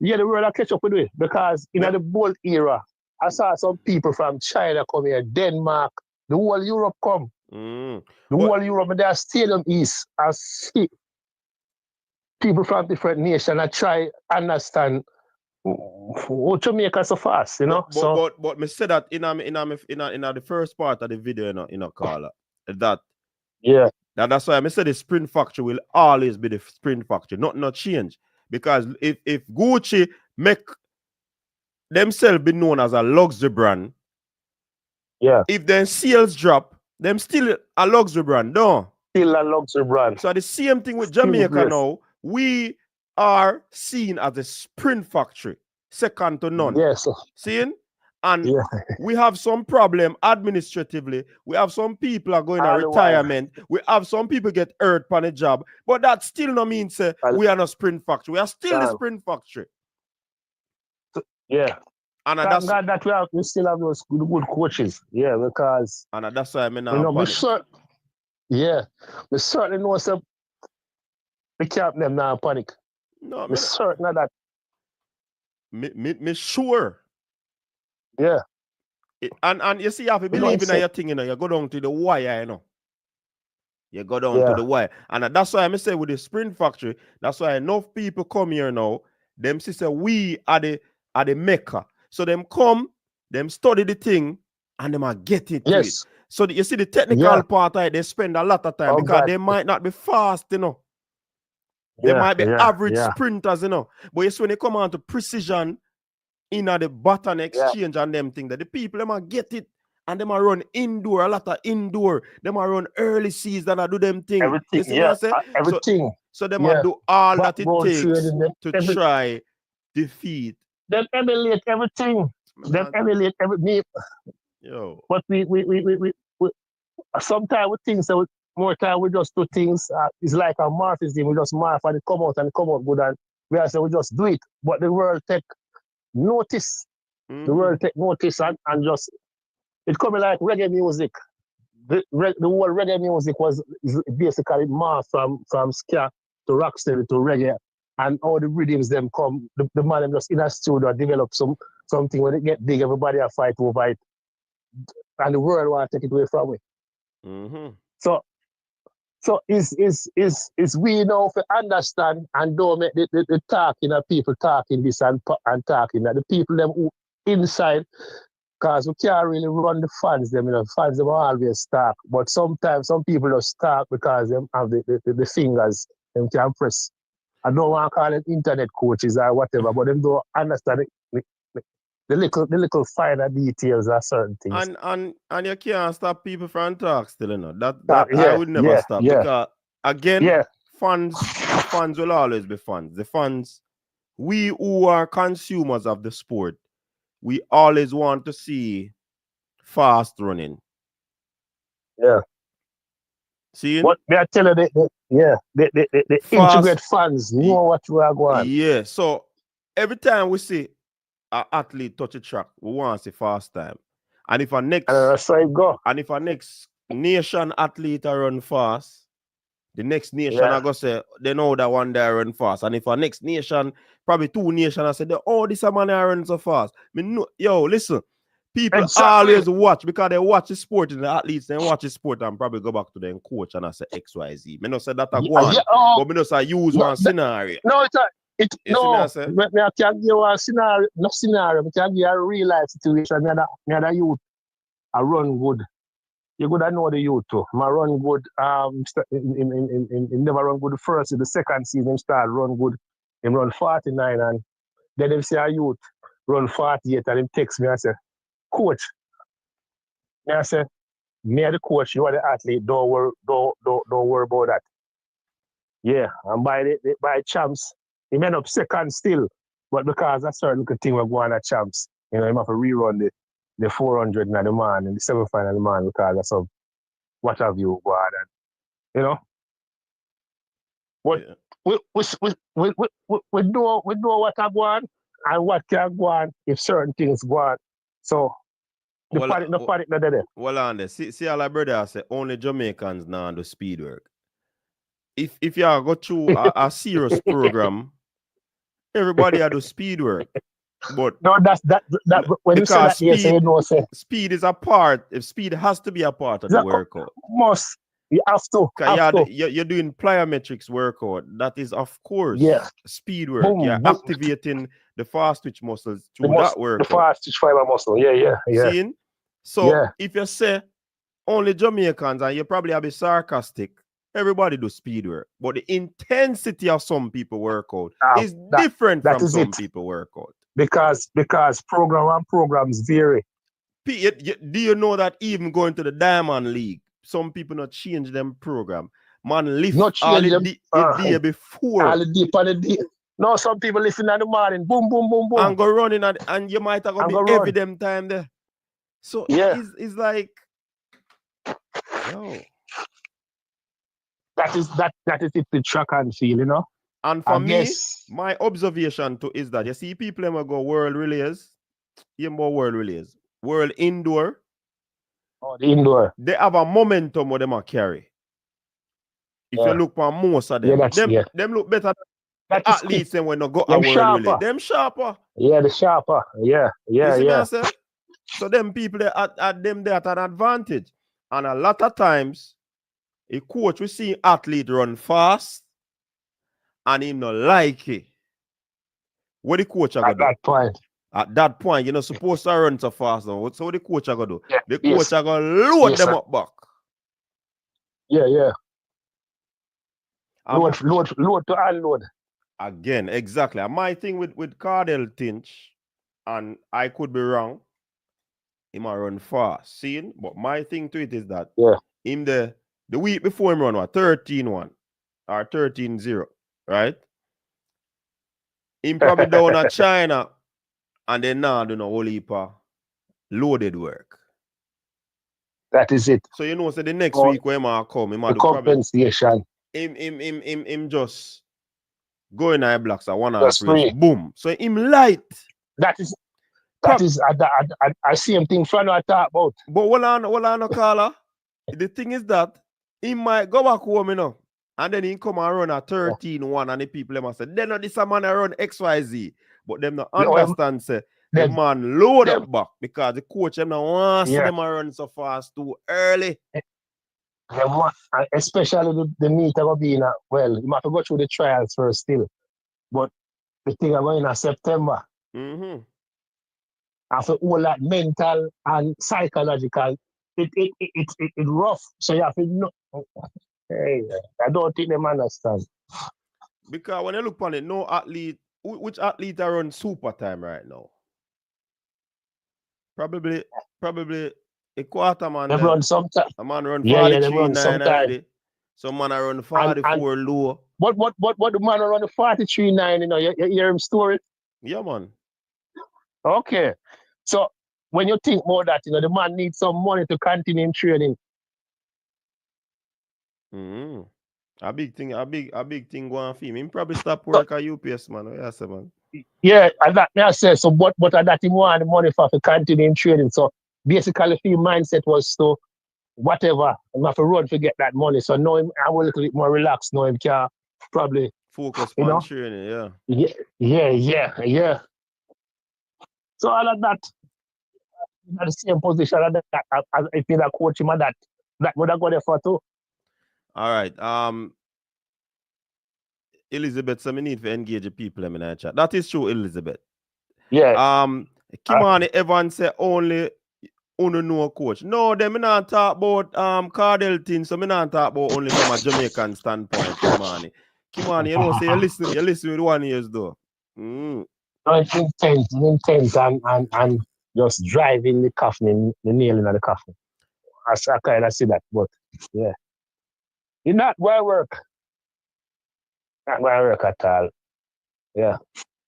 the world will catch up with it because in the Bolt era, I saw some people from China come here, Denmark, the whole Europe come. The whole Europe, and their stadium east. I see people from different nations. I try understand what Jamaica so fast, But me say that in the first part of the video, caller, that's why I say the Sprint factory will always be the Sprint factory, not change. Because if Gucci make themselves be known as a luxury brand, if their sales drop, them still a luxury brand, no? Still a luxury brand. So the same thing with Jamaica now. We are seen as a Sprint factory, second to none. Yes. Seeing? And we have some problem administratively. We have some people are going to retirement. We have some people get hurt on a job. But that still no means we are not Sprint factory. We are still the Sprint factory. Yeah. And thank God that we still have those good coaches. Yeah, because that's why I mean now. We certainly know some we can't them now panic. No, we're certain of that. Me sure. Yeah. And you see, you have to believe in your thing, you go down to the wire, You go down to the wire. And that's why I say with the Sprint factory, that's why enough people come here now. Them say we are the maker. So them come, them study the thing, and them are get it. Yes. So you see the technical part of it, they spend a lot of time because they might not be fast, They might be average sprinters, But it's when they come on to precision in the button exchange and them thing that the people them might get it and them might run indoor, a lot of indoor. They might run early season and do them thing. Everything, everything. So they might do all that it takes to try defeat. Them emulate everything. Them emulate everything. But we sometimes we think so. More time we just do things. It's like a morphism. We just morph and it come out good. And we just do it. But the world take notice. The world take notice and just it coming like reggae music. The whole reggae music is basically morph from ska to rocksteady to reggae, and all the rhythms them come. The man them just in a studio develop some something when it get big, everybody a fight over it, and the world want to take it away from it. Mm-hmm. So is we know to understand and don't make the talking of people talking this and talking that the people them who inside, because we can't really run the fans them, fans them always talk, but sometimes some people just talk because them have the fingers them can press. I don't want to call it internet coaches or whatever, but them don't understand the little finer details of certain things. And you can't stop people from talk still, That Yeah, I would never stop. yeah. Because again, Yeah. fans will always be fans. The fans, we who are consumers of the sport, we always want to see fast running. Yeah. See? What may I tell you, the integrate fans know what we are going. Yeah. So every time we see an athlete touch a track, we want to see fast time. And if our next nation athlete run fast, the next nation I go say they know that one day run fast. And if our next nation, probably two nations, I say, oh, this man run so fast. Yo, listen. People always watch because they watch the sport and the athletes, they watch the sport and probably go back to them coach and I say XYZ. Me not say that I go on, but me not say use one scenario. No, I can give you a scenario, not scenario, but I can give you a real life situation. Me and a youth, I run good. You gotta know the youth too. I run good. In never run good the first, the second season start run good. Him run 49 and then they say a youth run 48 and him text me and say, coach. And I say, me the coach, you are the athlete, don't worry about that. Yeah, and by champs, he end up second still. But because a certain little thing we're going at champs, he have to rerun the 400 and the man and the semi-final man because of some what have you go on. But we know what I want and what can go on if certain things go on. So the panic not there. Well, on there. See all our brother say only Jamaicans now do speed work. If you go through a serious program, everybody do speed work. But no, that when you say that, say speed is a part. If speed has to be a part of the workout, you have to. You're doing plyometrics workout. That is, of course, speed work. Boom, you're boom. activating the fast twitch muscles through that workout. The fast twitch fiber muscle. Yeah. Seeing? So if you say only Jamaicans, and you probably have a sarcastic, everybody do speed work. But the intensity of some people workout is different from some people workout. Because programs vary. Do you know that even going to the Diamond League, some people not change them program? Man, lift all the day before. All the deep on the deep. No, some people lifting in the morning, boom, boom, boom, boom. And go running, and you might have to be every damn time there. So it's like, yo. That is it, the track and field, And for me, my observation too is that you see people ever go world relays, world indoor. Oh, the indoor. They have a momentum what them carry. If you look for most of them, them look better than athletes than when they go a world relay. Them sharper. Yeah, the sharper. Yeah. So them people they at an advantage. And a lot of times, a coach will see athlete run fast and him not like it. What the coach are gonna do? At that point, you're not supposed to run so fast now. So what the coach are gonna do? The coach are gonna load them up back. Yeah. Load to unload. Again, exactly. And my thing with Cardell Tinch, and I could be wrong, he might run fast, seeing? But my thing to it is that in the week before him run 13-1 or 13-0, right? Him probably down at China and then now do no whole heap of loaded work. That is it. So so the next week when him come, him do compensation. Him just go in our blocks at 1.5 race. Boom. So him light. That is I see him thing from I talk about. But what I caller, the thing is that he might go back home, and then he come and run at 13-1, and the people must say, then this man run XYZ. But them not understand, say, the man load up back because the coach them not want to see them run so fast too early. Especially the meet are going to be in well, you have to go through the trials first still. But the thing are going in September. Mm-hmm. After all that mental and psychological, it's rough. So you have to know. Hey, I don't think them understand. Because when you look on it, no athlete, which athlete are run super time right now? Probably a quarter man. They run sometime. A man run 43.9 already. Some man are run 44 low. What the man run the 43.9, you know, you hear him story? Yeah, man. Okay. So when you think about that, you know, the man needs some money to continue in training. Mm-hmm. A big thing going for him. He probably stop work at UPS, man. Yes, man. Yeah, and that may I say so. But that he want the money for to continue in training. So basically, his mindset was to whatever, I'm have to run to get that money. So now I'm a little bit more relaxed. Now him can probably focus on training. Yeah. So all of that in the same position as if you coach him, that would have got there for too. All right. Elizabeth, so we need to engage the people in the chat. That is true, Elizabeth. Yeah. Kimani Evans say only know coach. No, them not talk about Cardell thing, so me not talk about only from a Jamaican standpoint, Kimani. Kimani, you know, say you listen with 1 year though. No, it's intense and just driving the coffin, the nail in the coffin. I kind of see that, but yeah. It's not where I work. Not where I work at all. Yeah.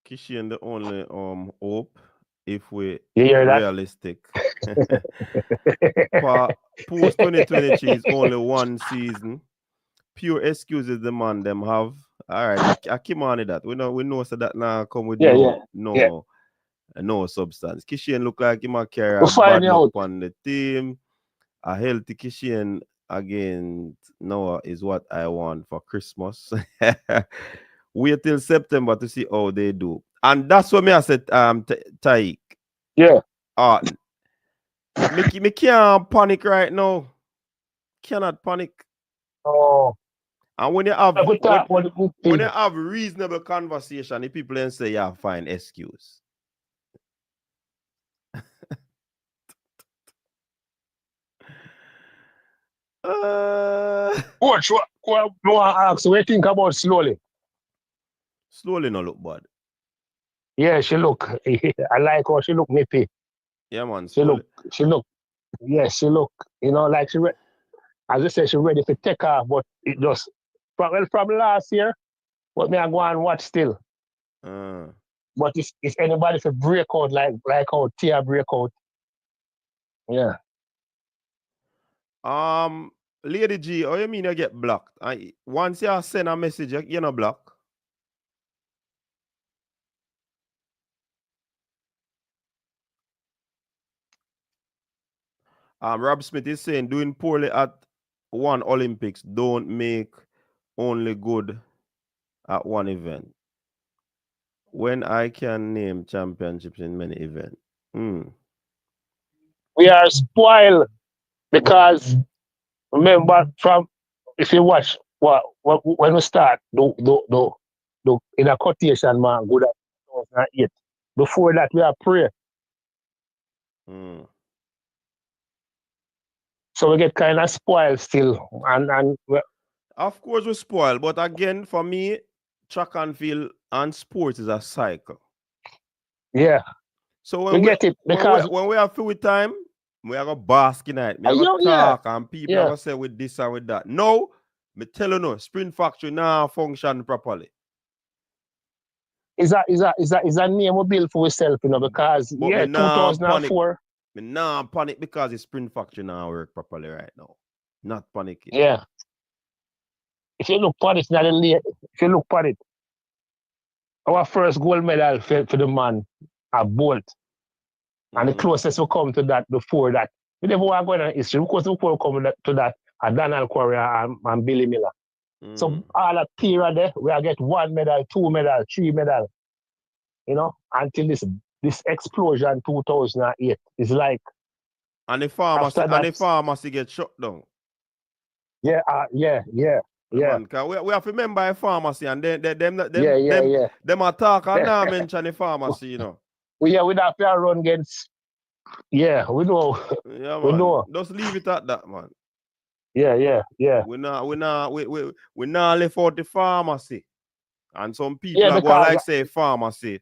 Kishian the only hope if we realistic. Post 2023 is only one season. Pure excuses the man them have. All right, I keep on that. We know so that now come with no substance. Kishian look like he might carry a bad luck on the team. A healthy Kishian again Noah is what I want for Christmas. Wait till September to see how they do. And that's what me I said, Taik. Yeah. Me can't panic right now. Cannot panic. Oh. And when you have reasonable conversation, the people then say, yeah, fine, excuse. Coach, what ask? What you think about slowly? Slowly no look bad. Yeah, she look. I like how she look nippy. Yeah, man. She look. You know, like she. As I said, she ready to take off, but it just probably last year. But me I go and watch still. But if anybody to break out like how Tia break out. Yeah. Lady G, how you mean you get blocked? Once you send a message, you're not blocked. Rob Smith is saying doing poorly at one Olympics don't make only good at one event. When I can name championships in many events. We are spoiled because remember if you watch when we start the in a quotation man good at 2008. Before that we are prayer. So we get kind of spoiled still and of course we spoiled, but again for me track and field and sports is a cycle. Yeah. So when we get it because when we have free time, we are going to bask in it. We are going to talk and people are going to say with this and with that. No, me tell you no, Sprint Factory now function properly. Is a name we build for ourselves, you know, because 2004. Me nah panic because the Sprint Factory now work properly right now. Not panicking. Yeah. If you look at it, our first gold medal for the man a Bolt. And the closest we come to that before that. We never want to go in history because before we come to that are Donald Correa and Billy Miller. So all that period there, we get 1 medal, 2 medal, 3 medal. You know, until this this explosion 2008 is like And the pharmacy after that. get shut down. Yeah, yeah. Man, we have to remember a pharmacy and them attack and now mention the pharmacy, you know. We have to run against. Yeah, we know. Yeah, we man. know. Just leave it at that, man. Yeah. We not left out the pharmacy. And some people are because, going like say pharmacy.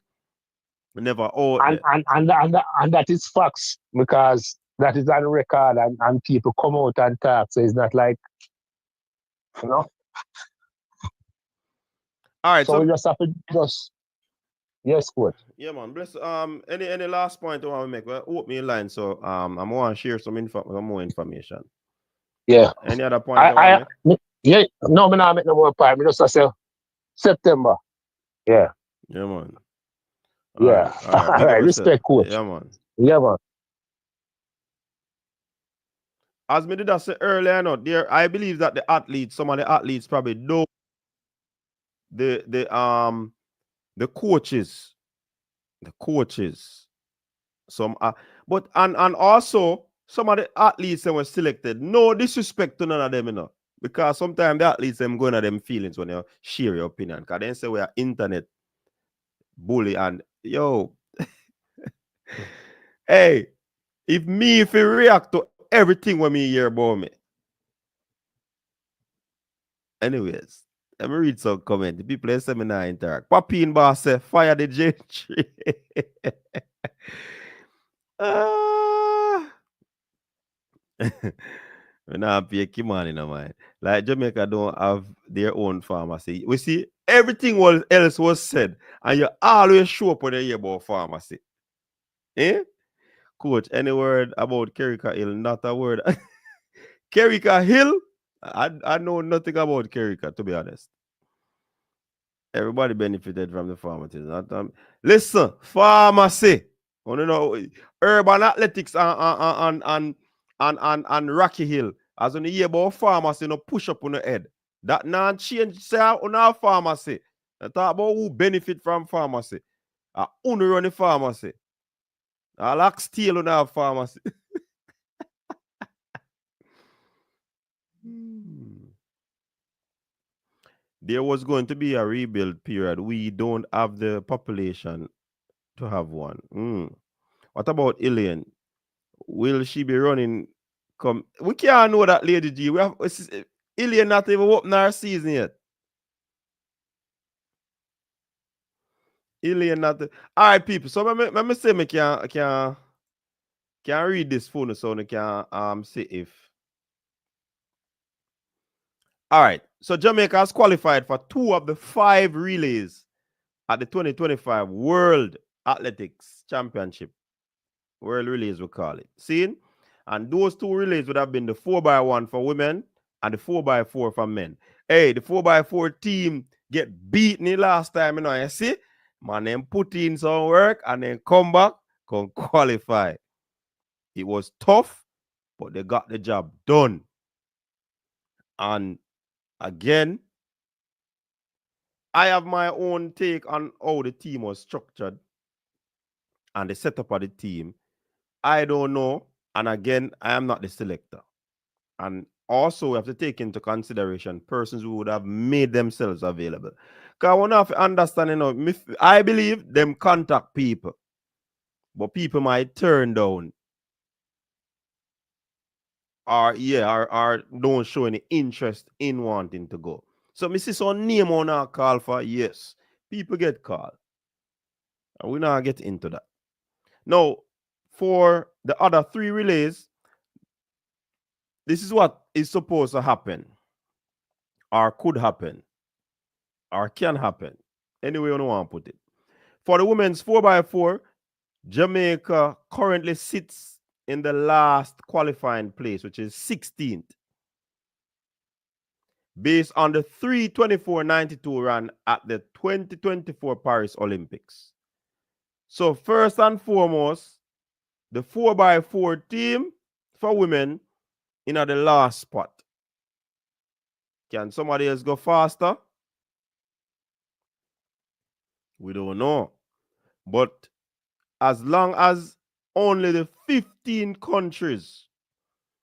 We never out there. And that is facts because that is on record and people come out and talk. So it's not like, you know. All right. So we just have to yes, good. Yeah, man. Bless. Any last point I want to make? Well, open me a line. So I want to share some more information. Yeah. Any other point I want to make? Yeah. No, I'm not making no more point. I just say September. Yeah. Yeah, man. All right. Respect, coach. Yeah, man. Yeah, man. As me did I say earlier, I believe that some of the athletes probably know the coaches. Some but also some of the athletes that were selected. No disrespect to none of them, you know. Because sometimes the athletes them going at them feelings when you share your opinion. Because they say we are internet bully and yo. Hey, if you react to everything when me hear about me. Anyways, let me read some comment. The people in seminar interact. Papine boss say fire the J3. We not pay Kimani no man. Like Jamaica don't have their own pharmacy. We see everything else was said, and you always show up when you hear about pharmacy. Eh? Coach, any word about Kerrika Hill? Not a word. Kerrika Hill? I know nothing about Kerrika, to be honest. Everybody benefited from the pharmacy. Listen, pharmacy. You know, urban athletics and Rocky Hill. As when you hear about pharmacy, push up on the head. That not change say on our pharmacy. I talk about who benefit from pharmacy. Who run the pharmacy. I like steal on our pharmacy. There was going to be a rebuild period. We don't have the population to have one. What about Ilian? Will she be running? We can't know that, Lady G. We have Ilian not even open our season yet. Ilian not. All right, people. So let me say I can read this phone so I can see if. All right. So Jamaica has qualified for 2 of the 5 relays at the 2025 World Athletics Championship. World relays, we call it. See? And those 2 relays would have been the 4x1 for women and the 4x4 for men. Hey, the 4x4 team get beaten the last time, you know. You see? Man, them put in some work and then come back, come qualify. It was tough, but they got the job done. And again, I have my own take on how the team was structured and the setup of the team. I don't know. And again, I am not the selector. And also, we have to take into consideration persons who would have made themselves available. Because I want to understand, you know, I believe them contact people. But people might turn down. Or don't show any interest in wanting to go. So, me see some name on our call for, yes, people get called. And we now get into that. Now, for the other 3 relays, this is what is supposed to happen, or could happen, or can happen. Any way you want to put it. For the women's 4x4, Jamaica currently sits in the last qualifying place, which is 16th. Based on the 3:24.92 run at the 2024 Paris Olympics. So first and foremost, the 4x4 team for women in the last spot. Can somebody else go faster? We don't know. But as long as only the 15 countries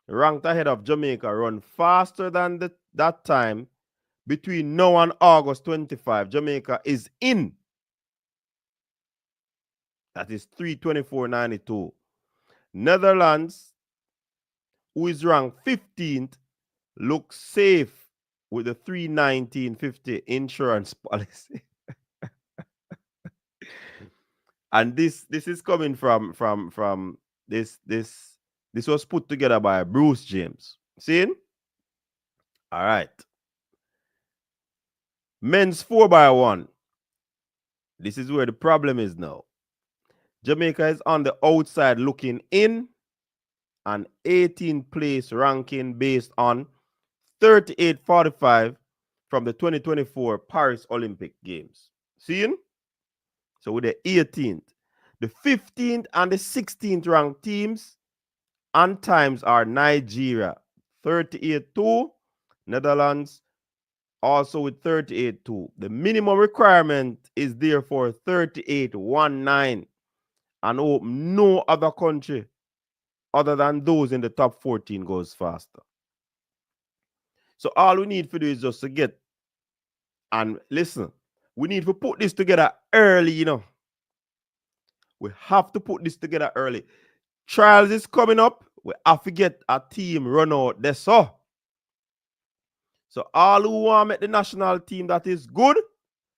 ranked ahead of Jamaica run faster than that time between now and August 25, Jamaica is in. That is 3:24.92. Netherlands, who is ranked 15th, looks safe with the 3:19.50 insurance policy. And this is coming from this was put together by Bruce James. See? All right. Men's 4x1. This is where the problem is now. Jamaica is on the outside looking in, an 18th place ranking based on 38.45 from the 2024 Paris Olympic Games. Seeing? So with the 18th, the 15th and the 16th ranked teams and times are Nigeria 38.2, Netherlands also with 38.2. The minimum requirement is therefore 38.19, and hope no other country other than those in the top 14 goes faster. So all we need to do is just to get, and listen, we need to put this together early, you know. We have to put this together early. Trials is coming up. We have to get a team run out there. So all who want to make the national team, that is good,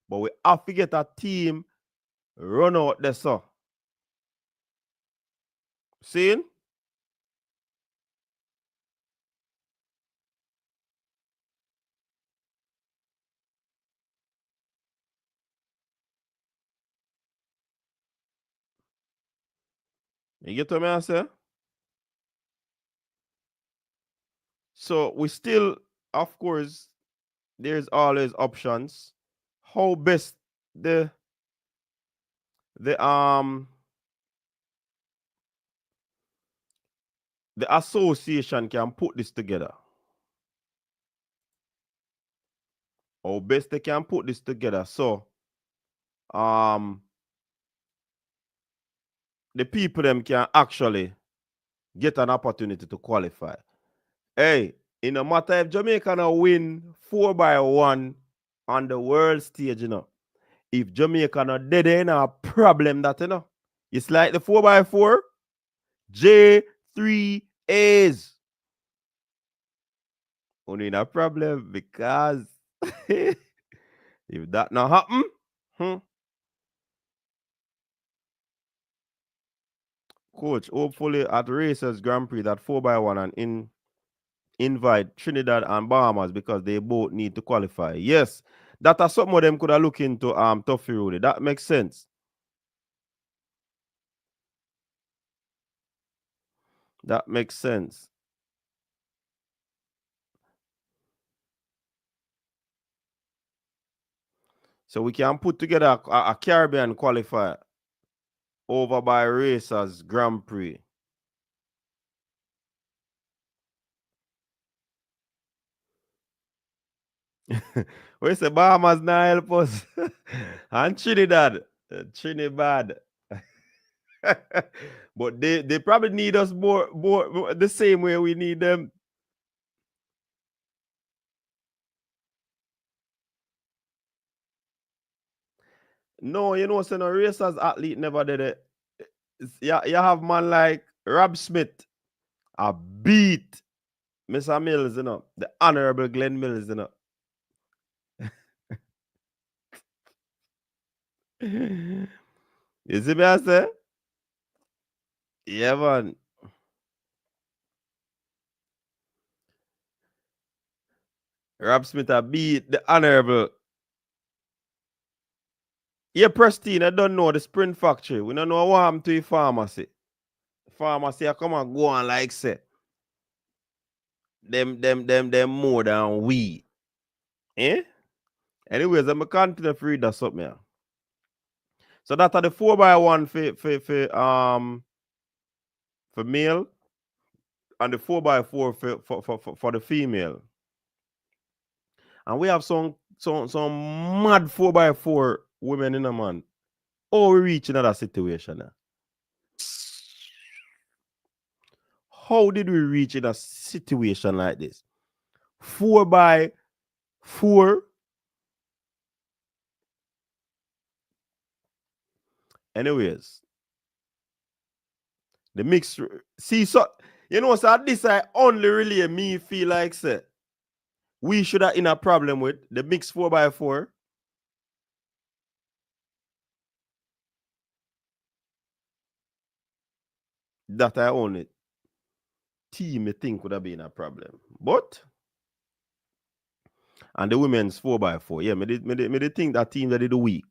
but we have to get a team run out there. So seeing? You get what I say? So we still, of course, there's always options. How best the association can put this together. How best they can put this together. So the people them can actually get an opportunity to qualify. Hey, in no matter if Jamaica now win 4x1 on the world stage, you know, if Jamaica not dead, they a problem that, you know. It's like the 4x4, J3As. Only in a problem because if that not happen, coach, hopefully at Racers Grand Prix that 4x1 and invite Trinidad and Bahamas because they both need to qualify. Yes, that are some of them could have looked into Tuffy Rudy. That makes sense. That makes sense. So we can put together a Caribbean qualifier over by Racers Grand Prix. We say Bahamas now help us. And Trinidad. Trinidad. But they probably need us more the same way we need them. No, you know, so no Racers athlete never did it. You have man like Rob Smith, a beat Mr. Mills, you know, the Honorable Glenn Mills, you know. You see me I say? Yeah, man. Rob Smith a beat the Honorable. Yeah, Pristine, I don't know the Sprint Factory. We don't know what happened to the pharmacy. Pharmacy I come and go on like say. Them more than we. Eh? Anyways, I'm continue to read that something here. So that are the 4x1 for male and the 4x4 for the female. And we have some mad 4x4 women in a man. Oh, we reach another situation now. how did we reach in a situation like this? 4x4. Anyways, the mix. See, so so this I only really me feel like say we should have in a problem with the mix 4x4. That I own it. Team I think would have been a problem. But and the women's 4x4. Yeah, me did think that team that did the week.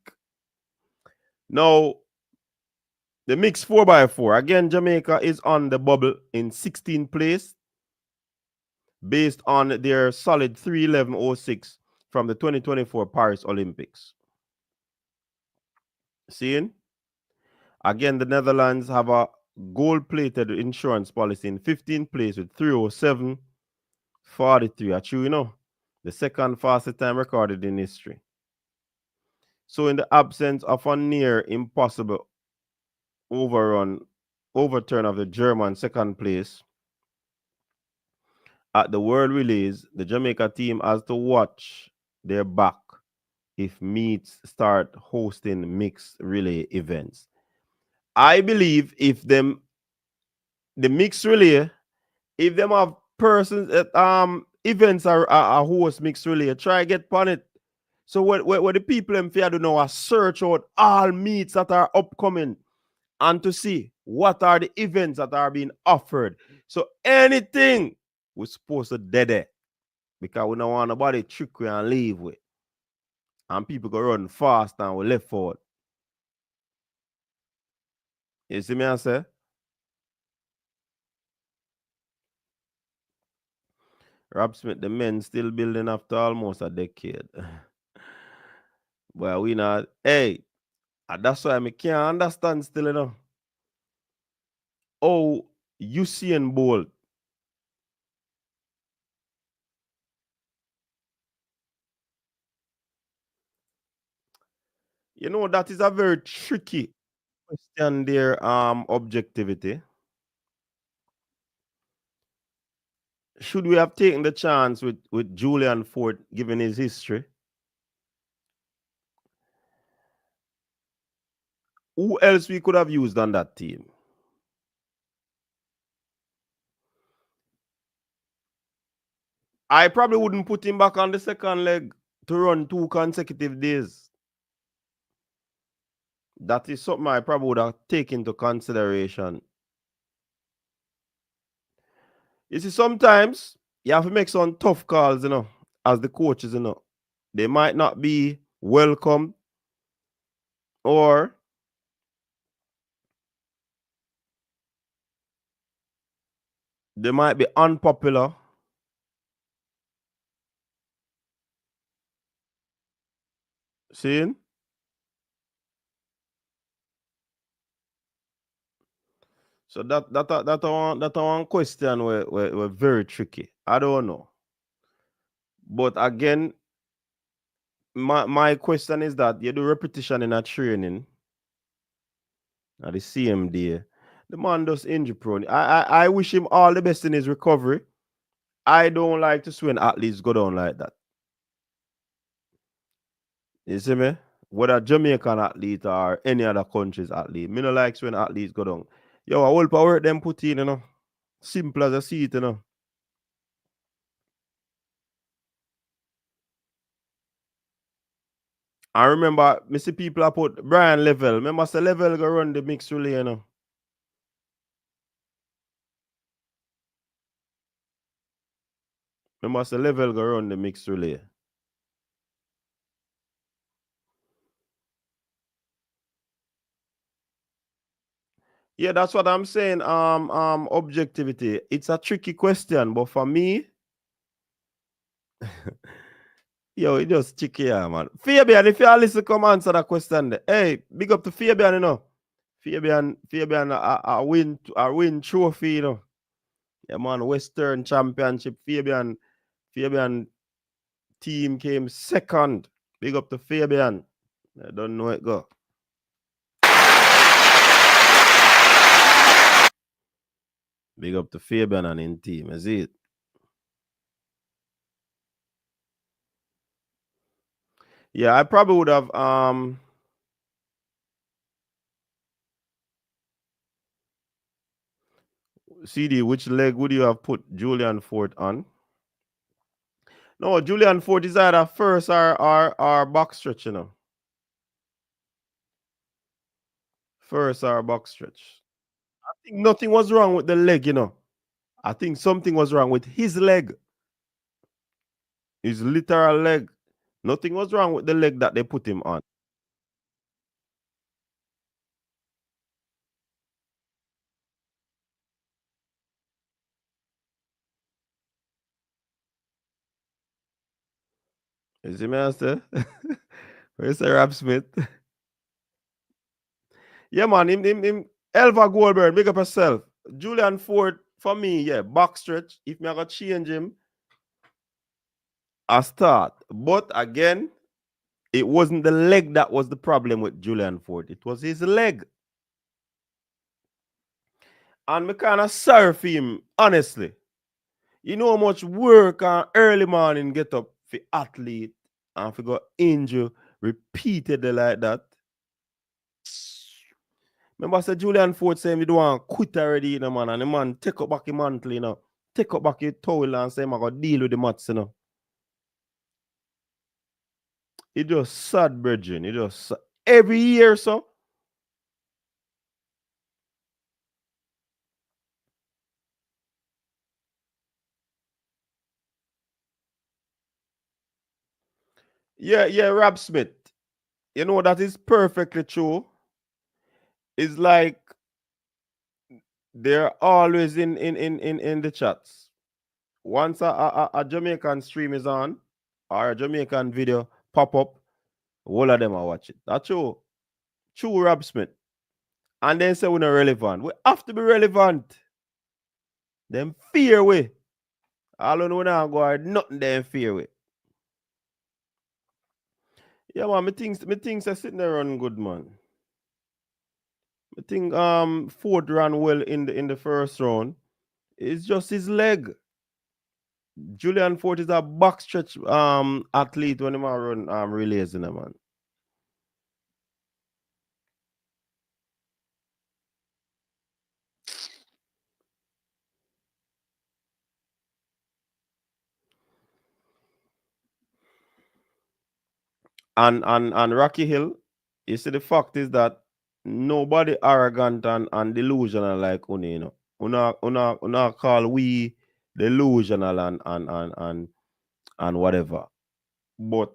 Now the mix 4x4. Again, Jamaica is on the bubble in 16th place based on their solid 3:11.06 from the 2024 Paris Olympics. Seeing? Again, the Netherlands have a gold-plated insurance policy in 15th place with 3:07.43. Actually, the second fastest time recorded in history. So in the absence of a near impossible overturn of the German second place at the World Relays, the Jamaica team has to watch their back if meets start hosting mixed relay events. I believe if the mixed relay, if them have persons at events are host mixed relay, try get on it. So what the people them fear do now are search out all meets that are upcoming and to see what are the events that are being offered. So anything we're supposed to dead it because we don't want nobody trick we and leave with. And people go run fast and we left forward. You see me I say? Rob Smith, the men still building after almost a decade. Well, we not. Hey, and that's why I can't understand still, Oh, Usain Bolt. That is a very tricky question there, objectivity. Should we have taken the chance with Julian Ford given his history? Who else we could have used on that team? I probably wouldn't put him back on the second leg to run 2 consecutive days. That is something I probably would have taken into consideration. You see, sometimes you have to make some tough calls, as the coaches, They might not be welcome or they might be unpopular. Seeing? So that one question were very tricky. I don't know. But again, my question is that you do repetition in a training at the same day. The man does injury prone. I wish him all the best in his recovery. I don't like to see when athletes go down like that. You see me? Whether Jamaican athlete or any other country's athlete. Me no like when athletes go down. Yo, I will power them put in, Simple as I see it, I remember, me see people I put Brian Level. Remember, say Level go run the mix relay, Remember, say Level go run the mix relay. Yeah, that's what I'm saying. Objectivity. It's a tricky question, but for me, yo, it just tricky, man. Fabian, if you listen, come answer that question there. Hey, big up to Fabian, Fabian, a win trophy, Yeah, man, Western Championship. Fabian team came second. Big up to Fabian. I don't know it go. Big up to Fabian and in team. Is it? Yeah, I probably would have CD, which leg would you have put Julian Fort on? No, Julian Fort is either first or box stretch, you know. First or box stretch. I think nothing was wrong with the leg, you know. I think something was wrong with his leg. His literal leg. Nothing was wrong with the leg that they put him on. You see me, Master? Where's Sir Rap Smith? Yeah, man, him Elva Goldberg, big up yourself. Julian Ford, for me, yeah, box stretch. If me I got change him, I start. But again, it wasn't the leg that was the problem with Julian Ford. It was his leg. And me kind of sorry for him, honestly. You know how much work and early morning get up for athlete and for got injured repeatedly like that. Remember I said Julian Ford said he don't want to quit already, you know, man. And the man take up back his mantle, you know. Take up back his towel and say, I'm going to deal with the mats, you know. It just sad, brethren. It just sad. Every year, so. Yeah, Rob Smith. You know, that is perfectly true. It's like they're always in the chats. Once a Jamaican stream is on or a Jamaican video pop up, all of them are watch it. That's true. True, Rob Smith. And then say we're not relevant. We have to be relevant. Them fear we. All of them now go hard, nothing them fear we. Yeah, man, me things are sitting there running good, man. I think Ford ran well in the first round. It's just his leg. Julian Ford is a backstretch athlete when he run relays in a man. And Rocky Hill, you see the fact is that nobody arrogant and delusional like Uni, you know. Una call we delusional and whatever. But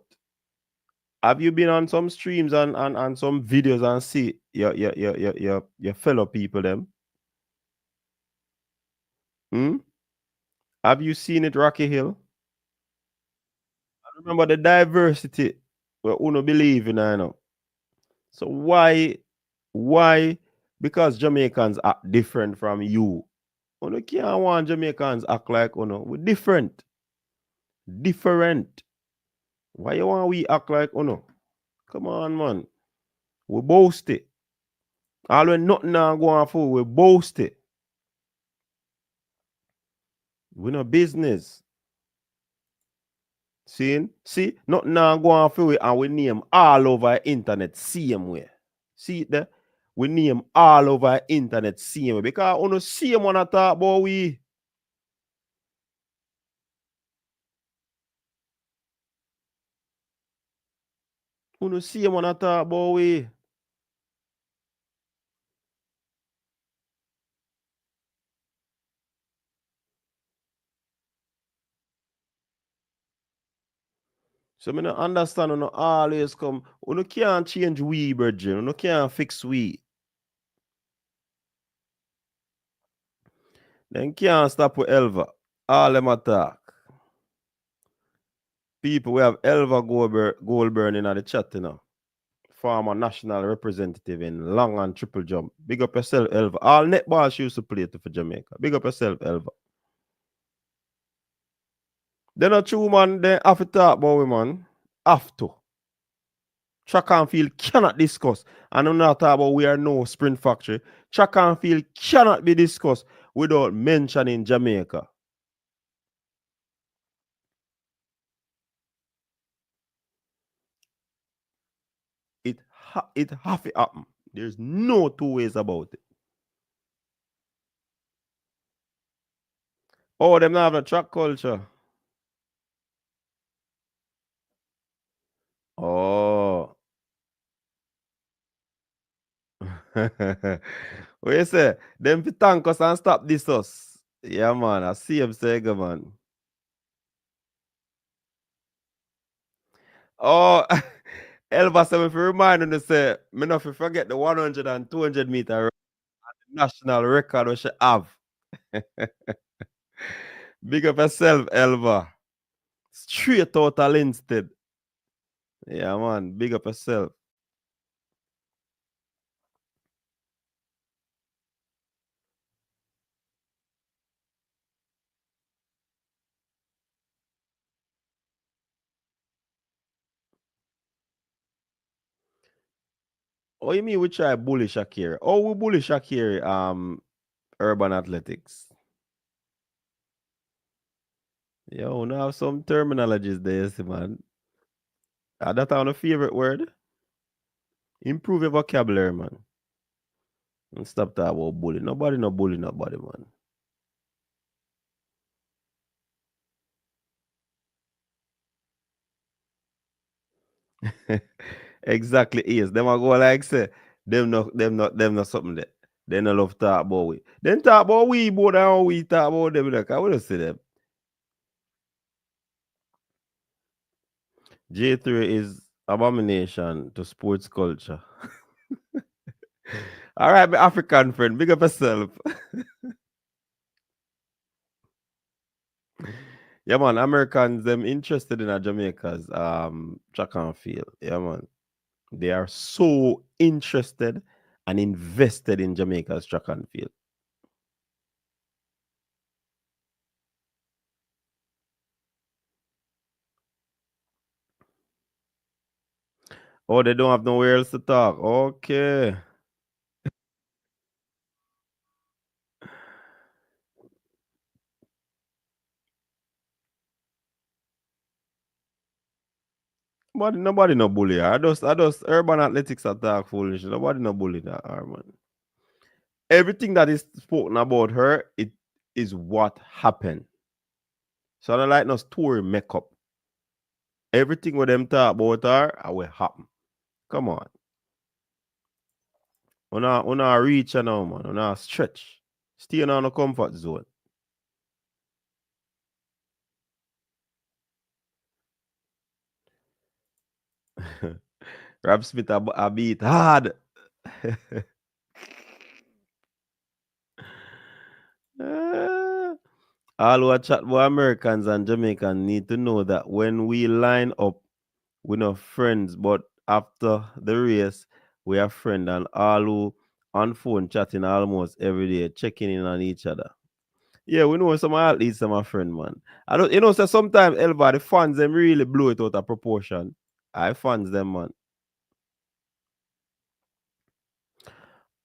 have you been on some streams and some videos and see your fellow people them? Hmm? Have you seen it, Rocky Hill? Remember the diversity where Uno believe in, I know. So why? Because Jamaicans are different from you. Uno can't want Jamaicans act like Uno. We're different. Different. Why you want we act like Uno? Come on, man. We boast it. All when nothing now go on for, we boast it. We no business. See, nothing now go on for we and we name all over internet same way. See it there? We name all over internet same way. Because on the same one I talk about we. On the same one I talk about we. So I don't understand on always come. You can't change we, brethren. You can't fix we. Then can't stop with Elva. All them attack. People, we have Elva Goldburn in the chat, you know. Former national representative in long and triple jump. Big up yourself, Elva. All netball she used to play for Jamaica. Big up yourself, Elva. They're not true, man. They have to talk about we, man. Have to. Track and field cannot discuss. And I'm not talking about we are no sprint factory. Track and field cannot be discussed without mentioning Jamaica. It have to happen. There's no two ways about it. Oh, them not have a track culture. Oh. What you say? Them fi thank us and stop this us. Yeah, man. I see him say, man. Oh, Elva said, if you remind him to say, me not fi forget the 100 and 200 meter national record we she have. Big up yourself, Elva. Straight out of instead. Yeah, man. Big up yourself. Oh, you mean we try bully Shakir? Oh, we bully Shakir urban athletics. Yo, now have some terminologies there, you see, man. That's our favorite word. Improve your vocabulary, man. And stop talking about bully. Nobody no bully nobody, man. Exactly, yes. Them a go like say, them no something there. They no love talk about we. Then talk about we more than how we talk about them. Like, I would say them. J3 is abomination to sports culture. All right, my African friend, big up yourself. Yeah, man, Americans, them interested in a Jamaica's track and field. Yeah, man. They are so interested and invested in Jamaica's track and field. Oh, they don't have nowhere else to talk. Okay. Nobody no bully her. I just urban athletics attack foolish. Nobody no bully that her, man. Everything that is spoken about her, it is what happened. So I don't like no story makeup. Everything with them talk about her, I will happen. Come on. Una reach now, man. Una stretch. Stay in the comfort zone. Rap Smith a beat hard. All who chat about Americans and Jamaicans need to know that when we line up, we're not friends, but after the race, we are friends, and all who on phone chatting almost every day, checking in on each other. Yeah, we know some athletes are my friend, man. I don't, so sometimes Elva, the fans them really blow it out of proportion. I fans them, man.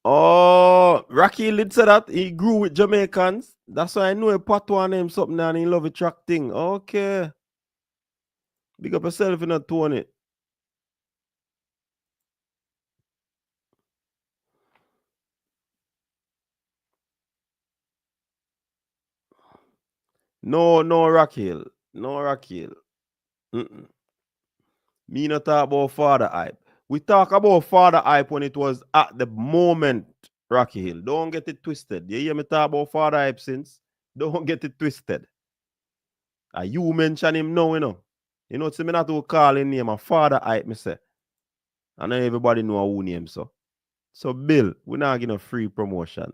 Oh, Rocky Lid said that he grew with Jamaicans. That's why I know a patois name something and he love a track thing. Okay. Big up yourself in a Tony. No Rocky. No Rocky. Mm-mm. Me not talk about father hype. We talk about father hype when it was at the moment, Rocky Hill. Don't get it twisted. You hear me talk about father hype since? Don't get it twisted. You mention him now, you know. You know, see me not to call him name a father hype, me say. And everybody know who name so. So Bill, we're not getting a free promotion.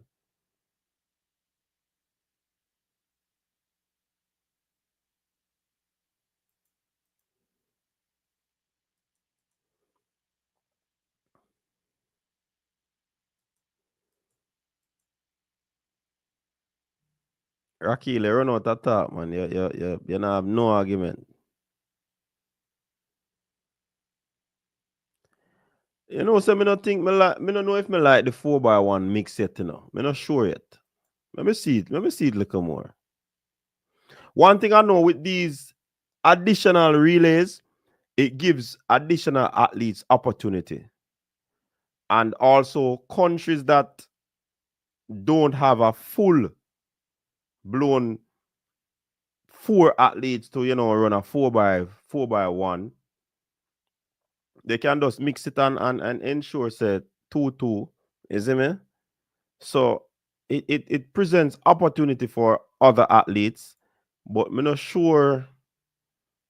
Rocky, run out of talk, man. You not have no argument. You know, so me not think me like me don't know if me like the 4x1 mix yet, you know. Me not sure yet. Let me see it. Let me see it a little more. One thing I know with these additional relays, it gives additional athletes opportunity. And also countries that don't have a full blown 4 athletes to, you know, run a 4x1, they can just mix it and ensure say 2-2. You see me? So it presents opportunity for other athletes, but I'm not sure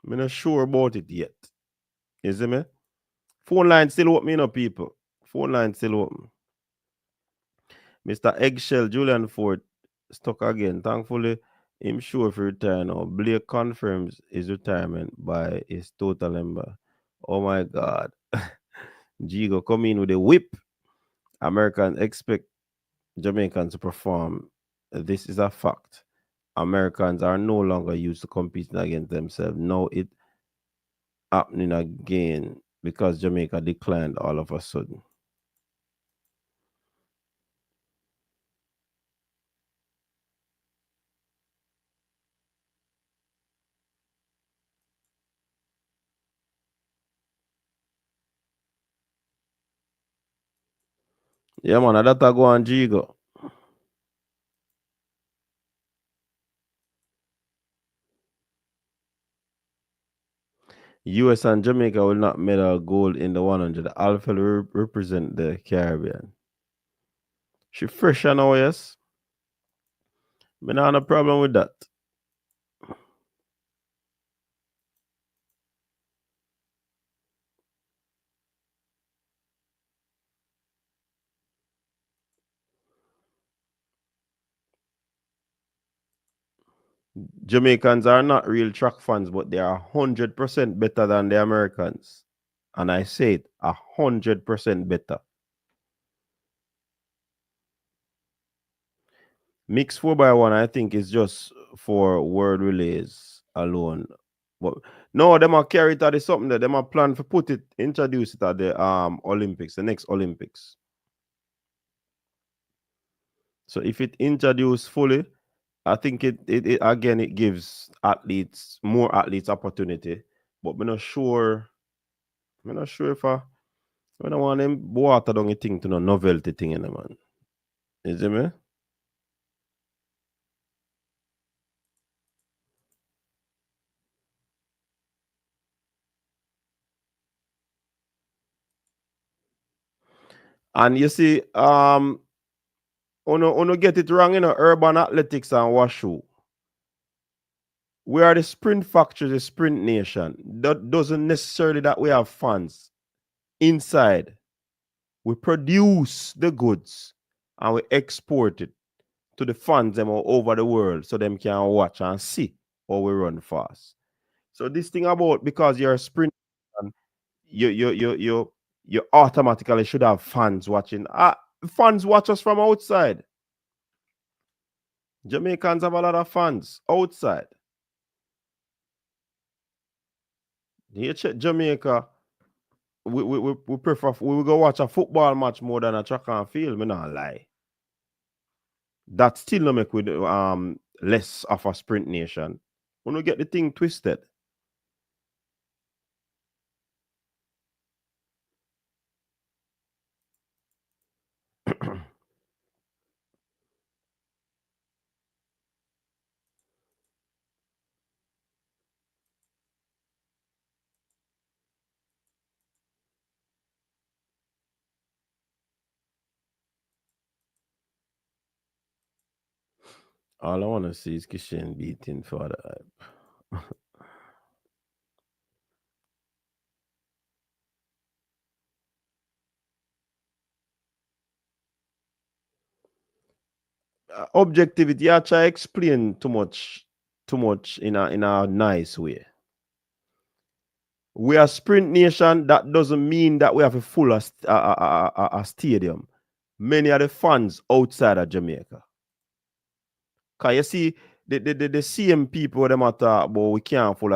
about it yet. You see me? Phone line still open, you know, people. Phone line still open. Mr. Eggshell, Julian Ford, stuck again. Thankfully, him sure for retire now. Blake confirms his retirement by his total number. Oh my God. Jigo come in with a whip. Americans expect Jamaicans to perform. This is a fact. Americans are no longer used to competing against themselves. Now it happening again because Jamaica declined all of a sudden. Yeah, man, that go on Jigo. US and Jamaica will not medal gold in the 100. Alpha will represent the Caribbean. She fresh now, yes. Me not have no problem with that. Jamaicans are not real track fans, but they are 100% better than the Americans. And I say it, 100% better. Mix 4x1, I think, is just for world relays alone. But no, them are carry it at something that them are plan to put it, introduce it at the Olympics, the next Olympics. So if it introduced fully, I think it again it gives more athletes opportunity. But I'm not sure. I'm not sure if I don't want them water down a thing to no novelty thing in the man. Is it me? And you see, uno get it wrong, you know, urban athletics and washu. We are the sprint factory, the sprint nation. That doesn't necessarily that we have fans inside. We produce the goods and we export it to the fans them all over the world so them can watch and see how we run fast. So this thing about because you're a sprint, you automatically should have fans watching. Fans watch us from outside. Jamaicans have a lot of fans outside. You check Jamaica, we prefer we will go watch a football match more than a track and field. Me not lie. That still no make with less of a sprint nation. When we get the thing twisted. All I want to see is Kishan beating for the hype. Objectivity, I try explain too much in a nice way. We are sprint nation. That doesn't mean that we have a full a stadium. Many of the fans outside of Jamaica. Cause you see the same people them at but we can't full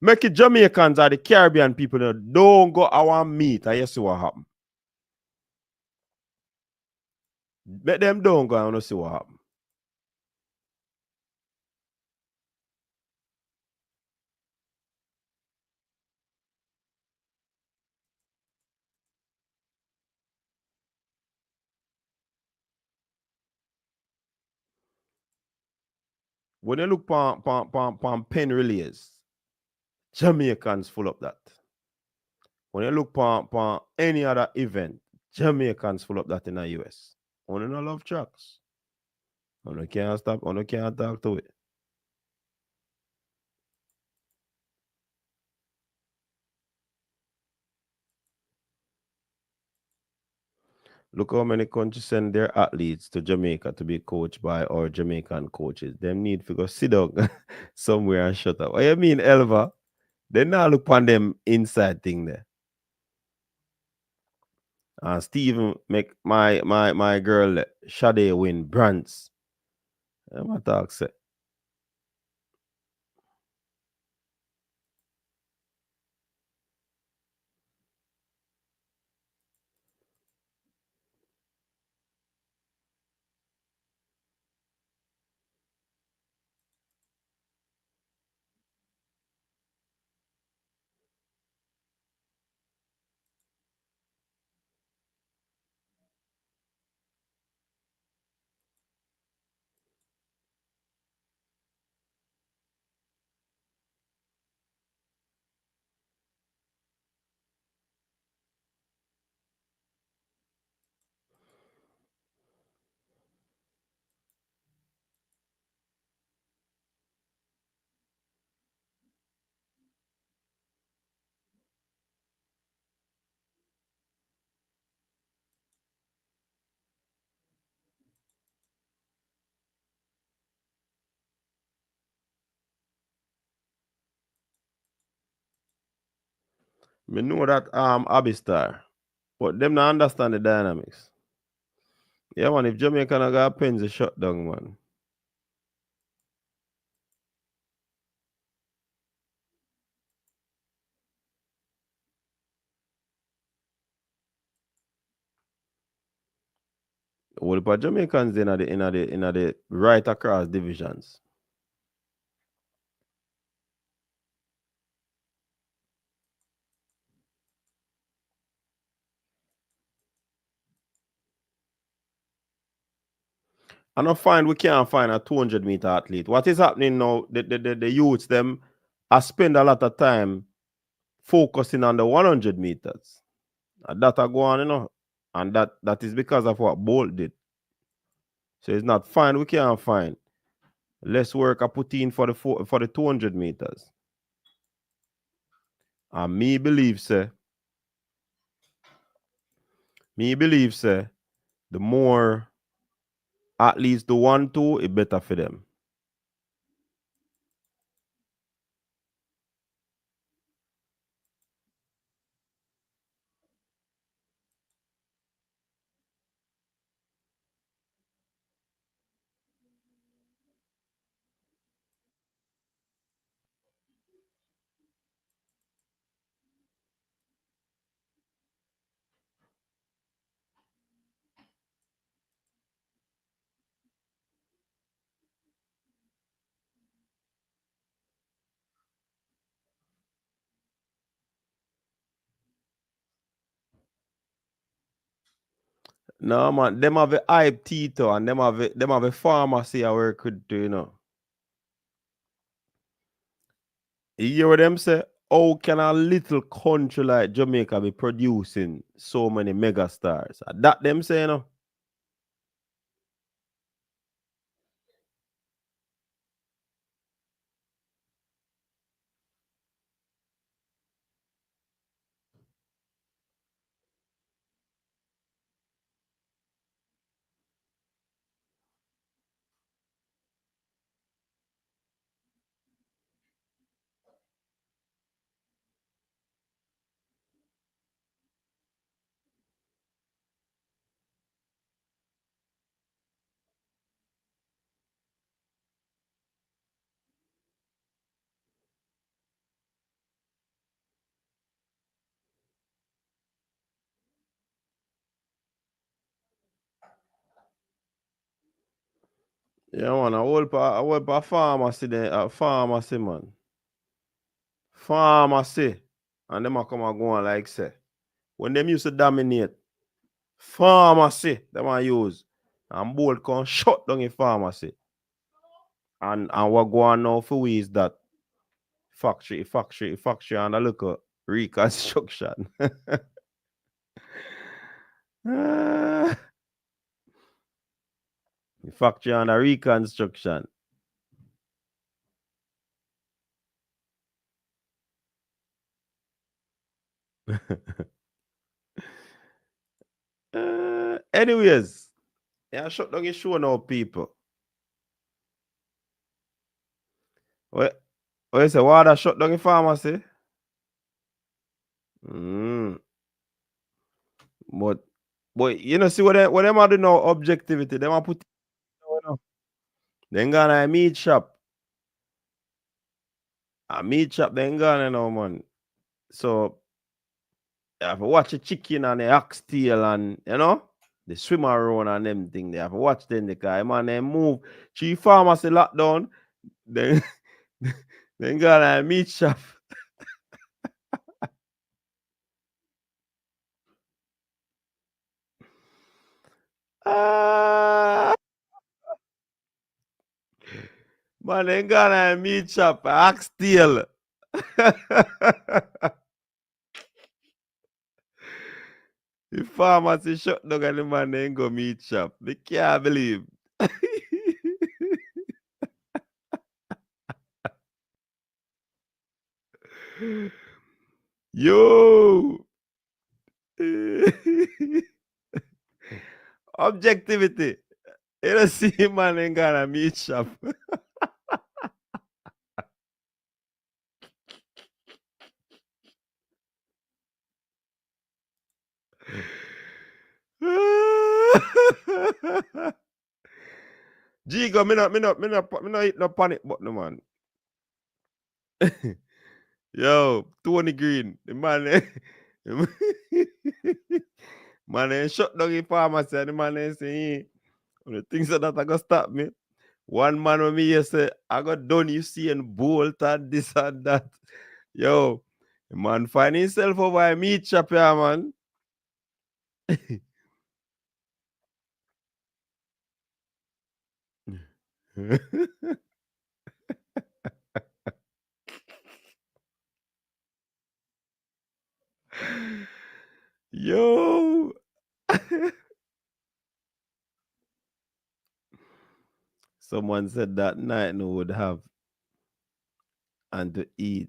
Make it Jamaicans or the Caribbean people don't go our meet and you see what happen. Let them don't go and see what happen. When you look on pen relays, Jamaicans full up that. When you look on any other event, Jamaicans full up that in the US. Only no love tracks. Only can't stop, only can't talk to it. Look how many countries send their athletes to Jamaica to be coached by our Jamaican coaches. Them need to go sit down somewhere and shut up. What you mean, Elva? They now look on them inside thing there. Steven make my girl Sade win bronze. What talk say? Me know that Abistar, but them not understand the dynamics. Yeah, man, if Jamaica not got pens, a shut down, man. Well, but Jamaicans in the right across divisions. And I find we can't find a 200-meter athlete. What is happening now? The youths them I spend a lot of time focusing on the 100 meters. And that are go on, and that is because of what Bolt did. So it's not fine. We can't find. Less work I put in for the 200 meters. And me believe, say, the more at least the 1-2, it better for them. No man, them have a hype Tito and them have a pharmacy I work with, You hear what them say? How can a little country like Jamaica be producing so many mega stars? That them say, Yeah, man, a whole pharmacy there, a pharmacy, man. Pharmacy. And them a come and go on like say. When them used to dominate, pharmacy, them a use. And bold can shut down a pharmacy. And what go on now for we is that factory, and a look reconstruction. Ah, factory and a reconstruction. Anyways, yeah, shut down your show now, people. What you say? Water shut down your pharmacy? Mm. But you know, see what them are doing now, objectivity. Them are put then gonna a meat shop. A meat shop then gonna now, man. So you have to watch a chicken and the oxtail and you know the swim around and them thing. They have to watch them because man they move. Chief pharmacy lockdown, then then gonna a meat shop. Ah, man, then gonna a meat shop, oxtail. The pharmacy shut down and the man then go meat shop. They can't believe. Yo. Objectivity. You don't see man ain't got a meat shop. Gigo, me not hit no panic button, man. Yo, Tony Green, the man, man, shut down the pharmacy, and the man say, the things that are gonna stop me. One man with me here say, I got done, you see, and bolt and this and that. Yo, the man find himself over a meat shop here, man. Yo. Someone said that night no would have and to eat.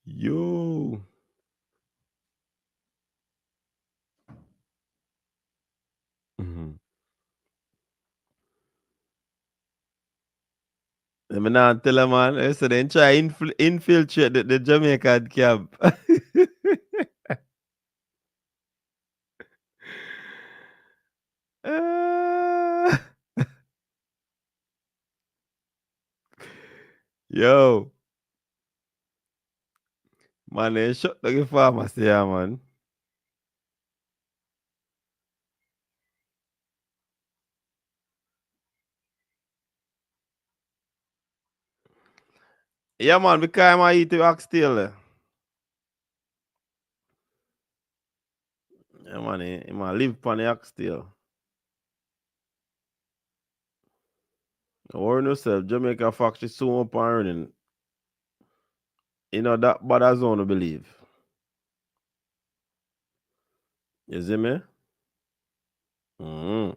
Yo. Mhm. Let me not tell a man. So then try infiltrate the Jamaican camp. Ah. Yo. Man, they shut down the pharmacy here, man. Yeah, man, because I eat the oxtail. Yeah, man, he might live on the oxtail. Warn yourself, Jamaica factory soon up and running. You know that bad as one to believe. You see me? Mm.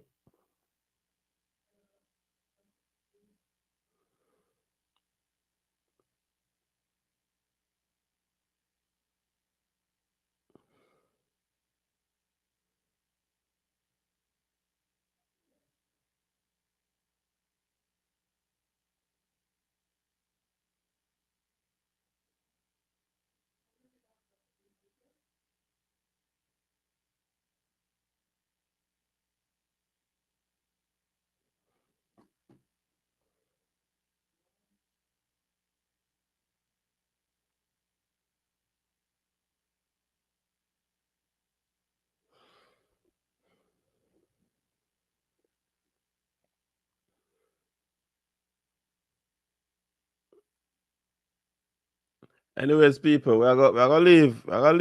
Anyways, people, we're gonna leave. I'm gonna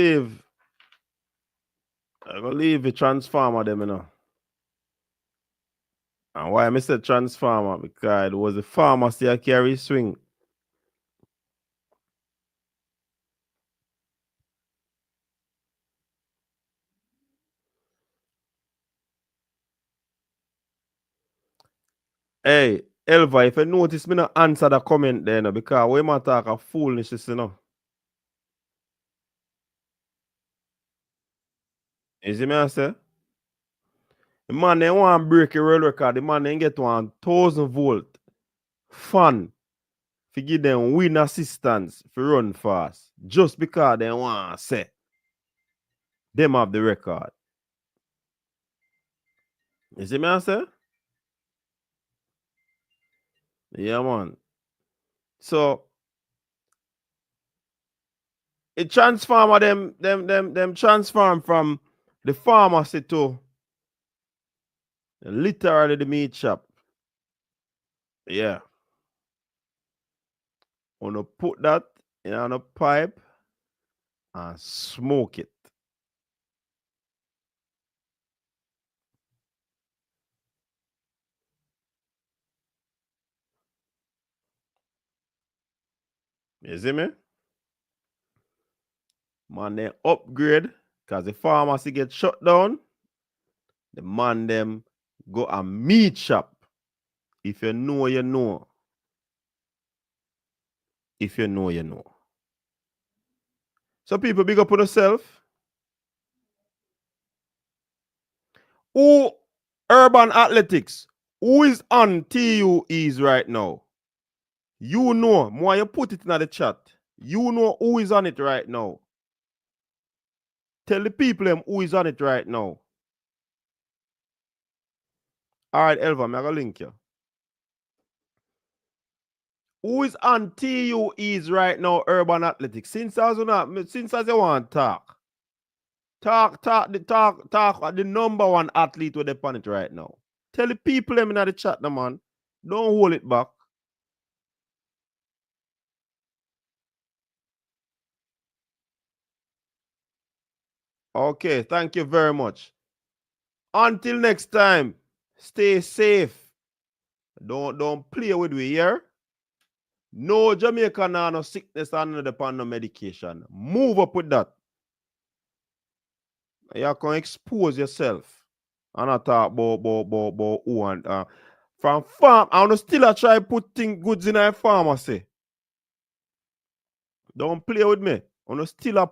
leave the transformer them, you know. And why I said transformer? Because it was the pharmacy that carry swing. Hey, Elva, if you notice me not answer the comment there, no, because we might talk a foolishness, you know. You see me I say? The man they want to break a world record, the man they get 1,000 volt fan to give them win assistance to run fast. Just because they want to say them have the record. You see me I say? Yeah, man. So it transform them transform from the pharmacy to literally the meat shop. Yeah. Wanna put that in a pipe and smoke it. You see me? Man, they upgrade because the pharmacy get shut down. The man them go a meat shop. If you know, you know. If you know, you know. So people big up on yourself. Who Urban Athletics? Who is on TUEs right now? You know. More you put it in the chat. You know who is on it right now. Tell the people them who is on it right now. All right, Elva, I'm going to link you. Who is on TUEs right now, Urban Athletics? Since as you want to talk at the number one athlete with the on it right now. Tell the people them in the chat, no, man. Don't hold it back. Okay, thank you very much. Until next time, stay safe. Don't play with we here. No Jamaican no sickness and no medication. Move up with that. You can expose yourself. And I talk about who and from farm. I want still try putting goods in a pharmacy. Don't play with me. I want still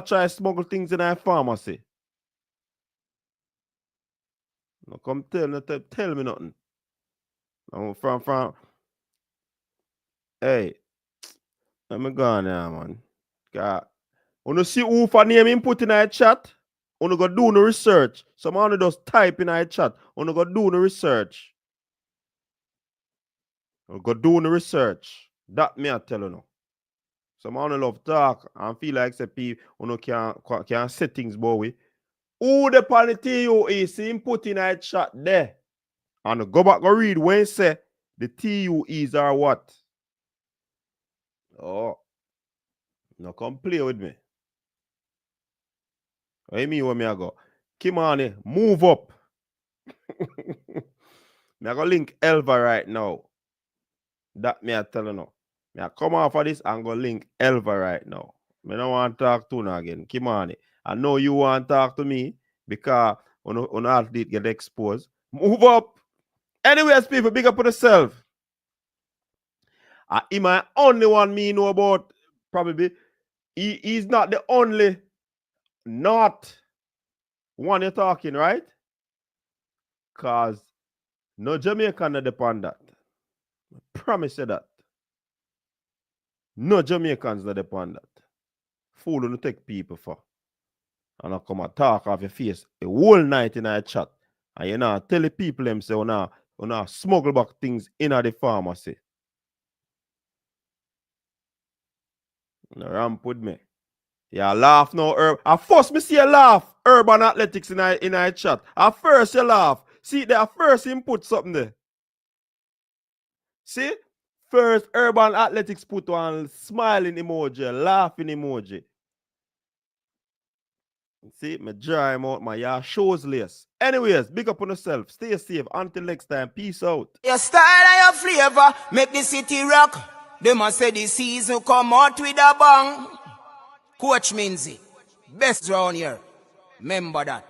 try smuggle things in a pharmacy. No come tell me nothing. From hey, let me go on now, man. God. You see who for name input in a chat? You go do no research. Someone just type in a chat. You go do no research. You go do no research. That me I tell you now. Someone love talk and feel like say people can say things boy. Who the panity you is input in a chat there. And go back go read when say the TUEs are what. Oh. No come play with me. What you mean where me I go? Kimani, move up. Me I go link Elva right now. That me I tell you now. Me I come off of this and go link Elva right now. Me don't want to talk to you again. Kimani. I know you want to talk to me because on athlete get exposed. Move up. Anyways, people, big up on yourself. He might only one me know about probably. He's not the only not one you're talking, right? Because no Jamaican not depend that. I promise you that. No Jamaicans not depend that. Fool don't take people for. And I come and talk off your face a whole night in a chat. And you know, tell the people them say, you know, smuggle back things in the pharmacy. No ramp with me. Yeah, laugh now. At first, me see you laugh. Urban Athletics in a chat. At first, you laugh. See, there first input something there. See? First, Urban Athletics put on smiling emoji, laughing emoji. See, me dry him out, my shows lace. Anyways, big up on yourself. Stay safe. Until next time, peace out. Your style and your flavor make the city rock. They must say the season come out with a bang. Coach Minzy, best round here. Remember that.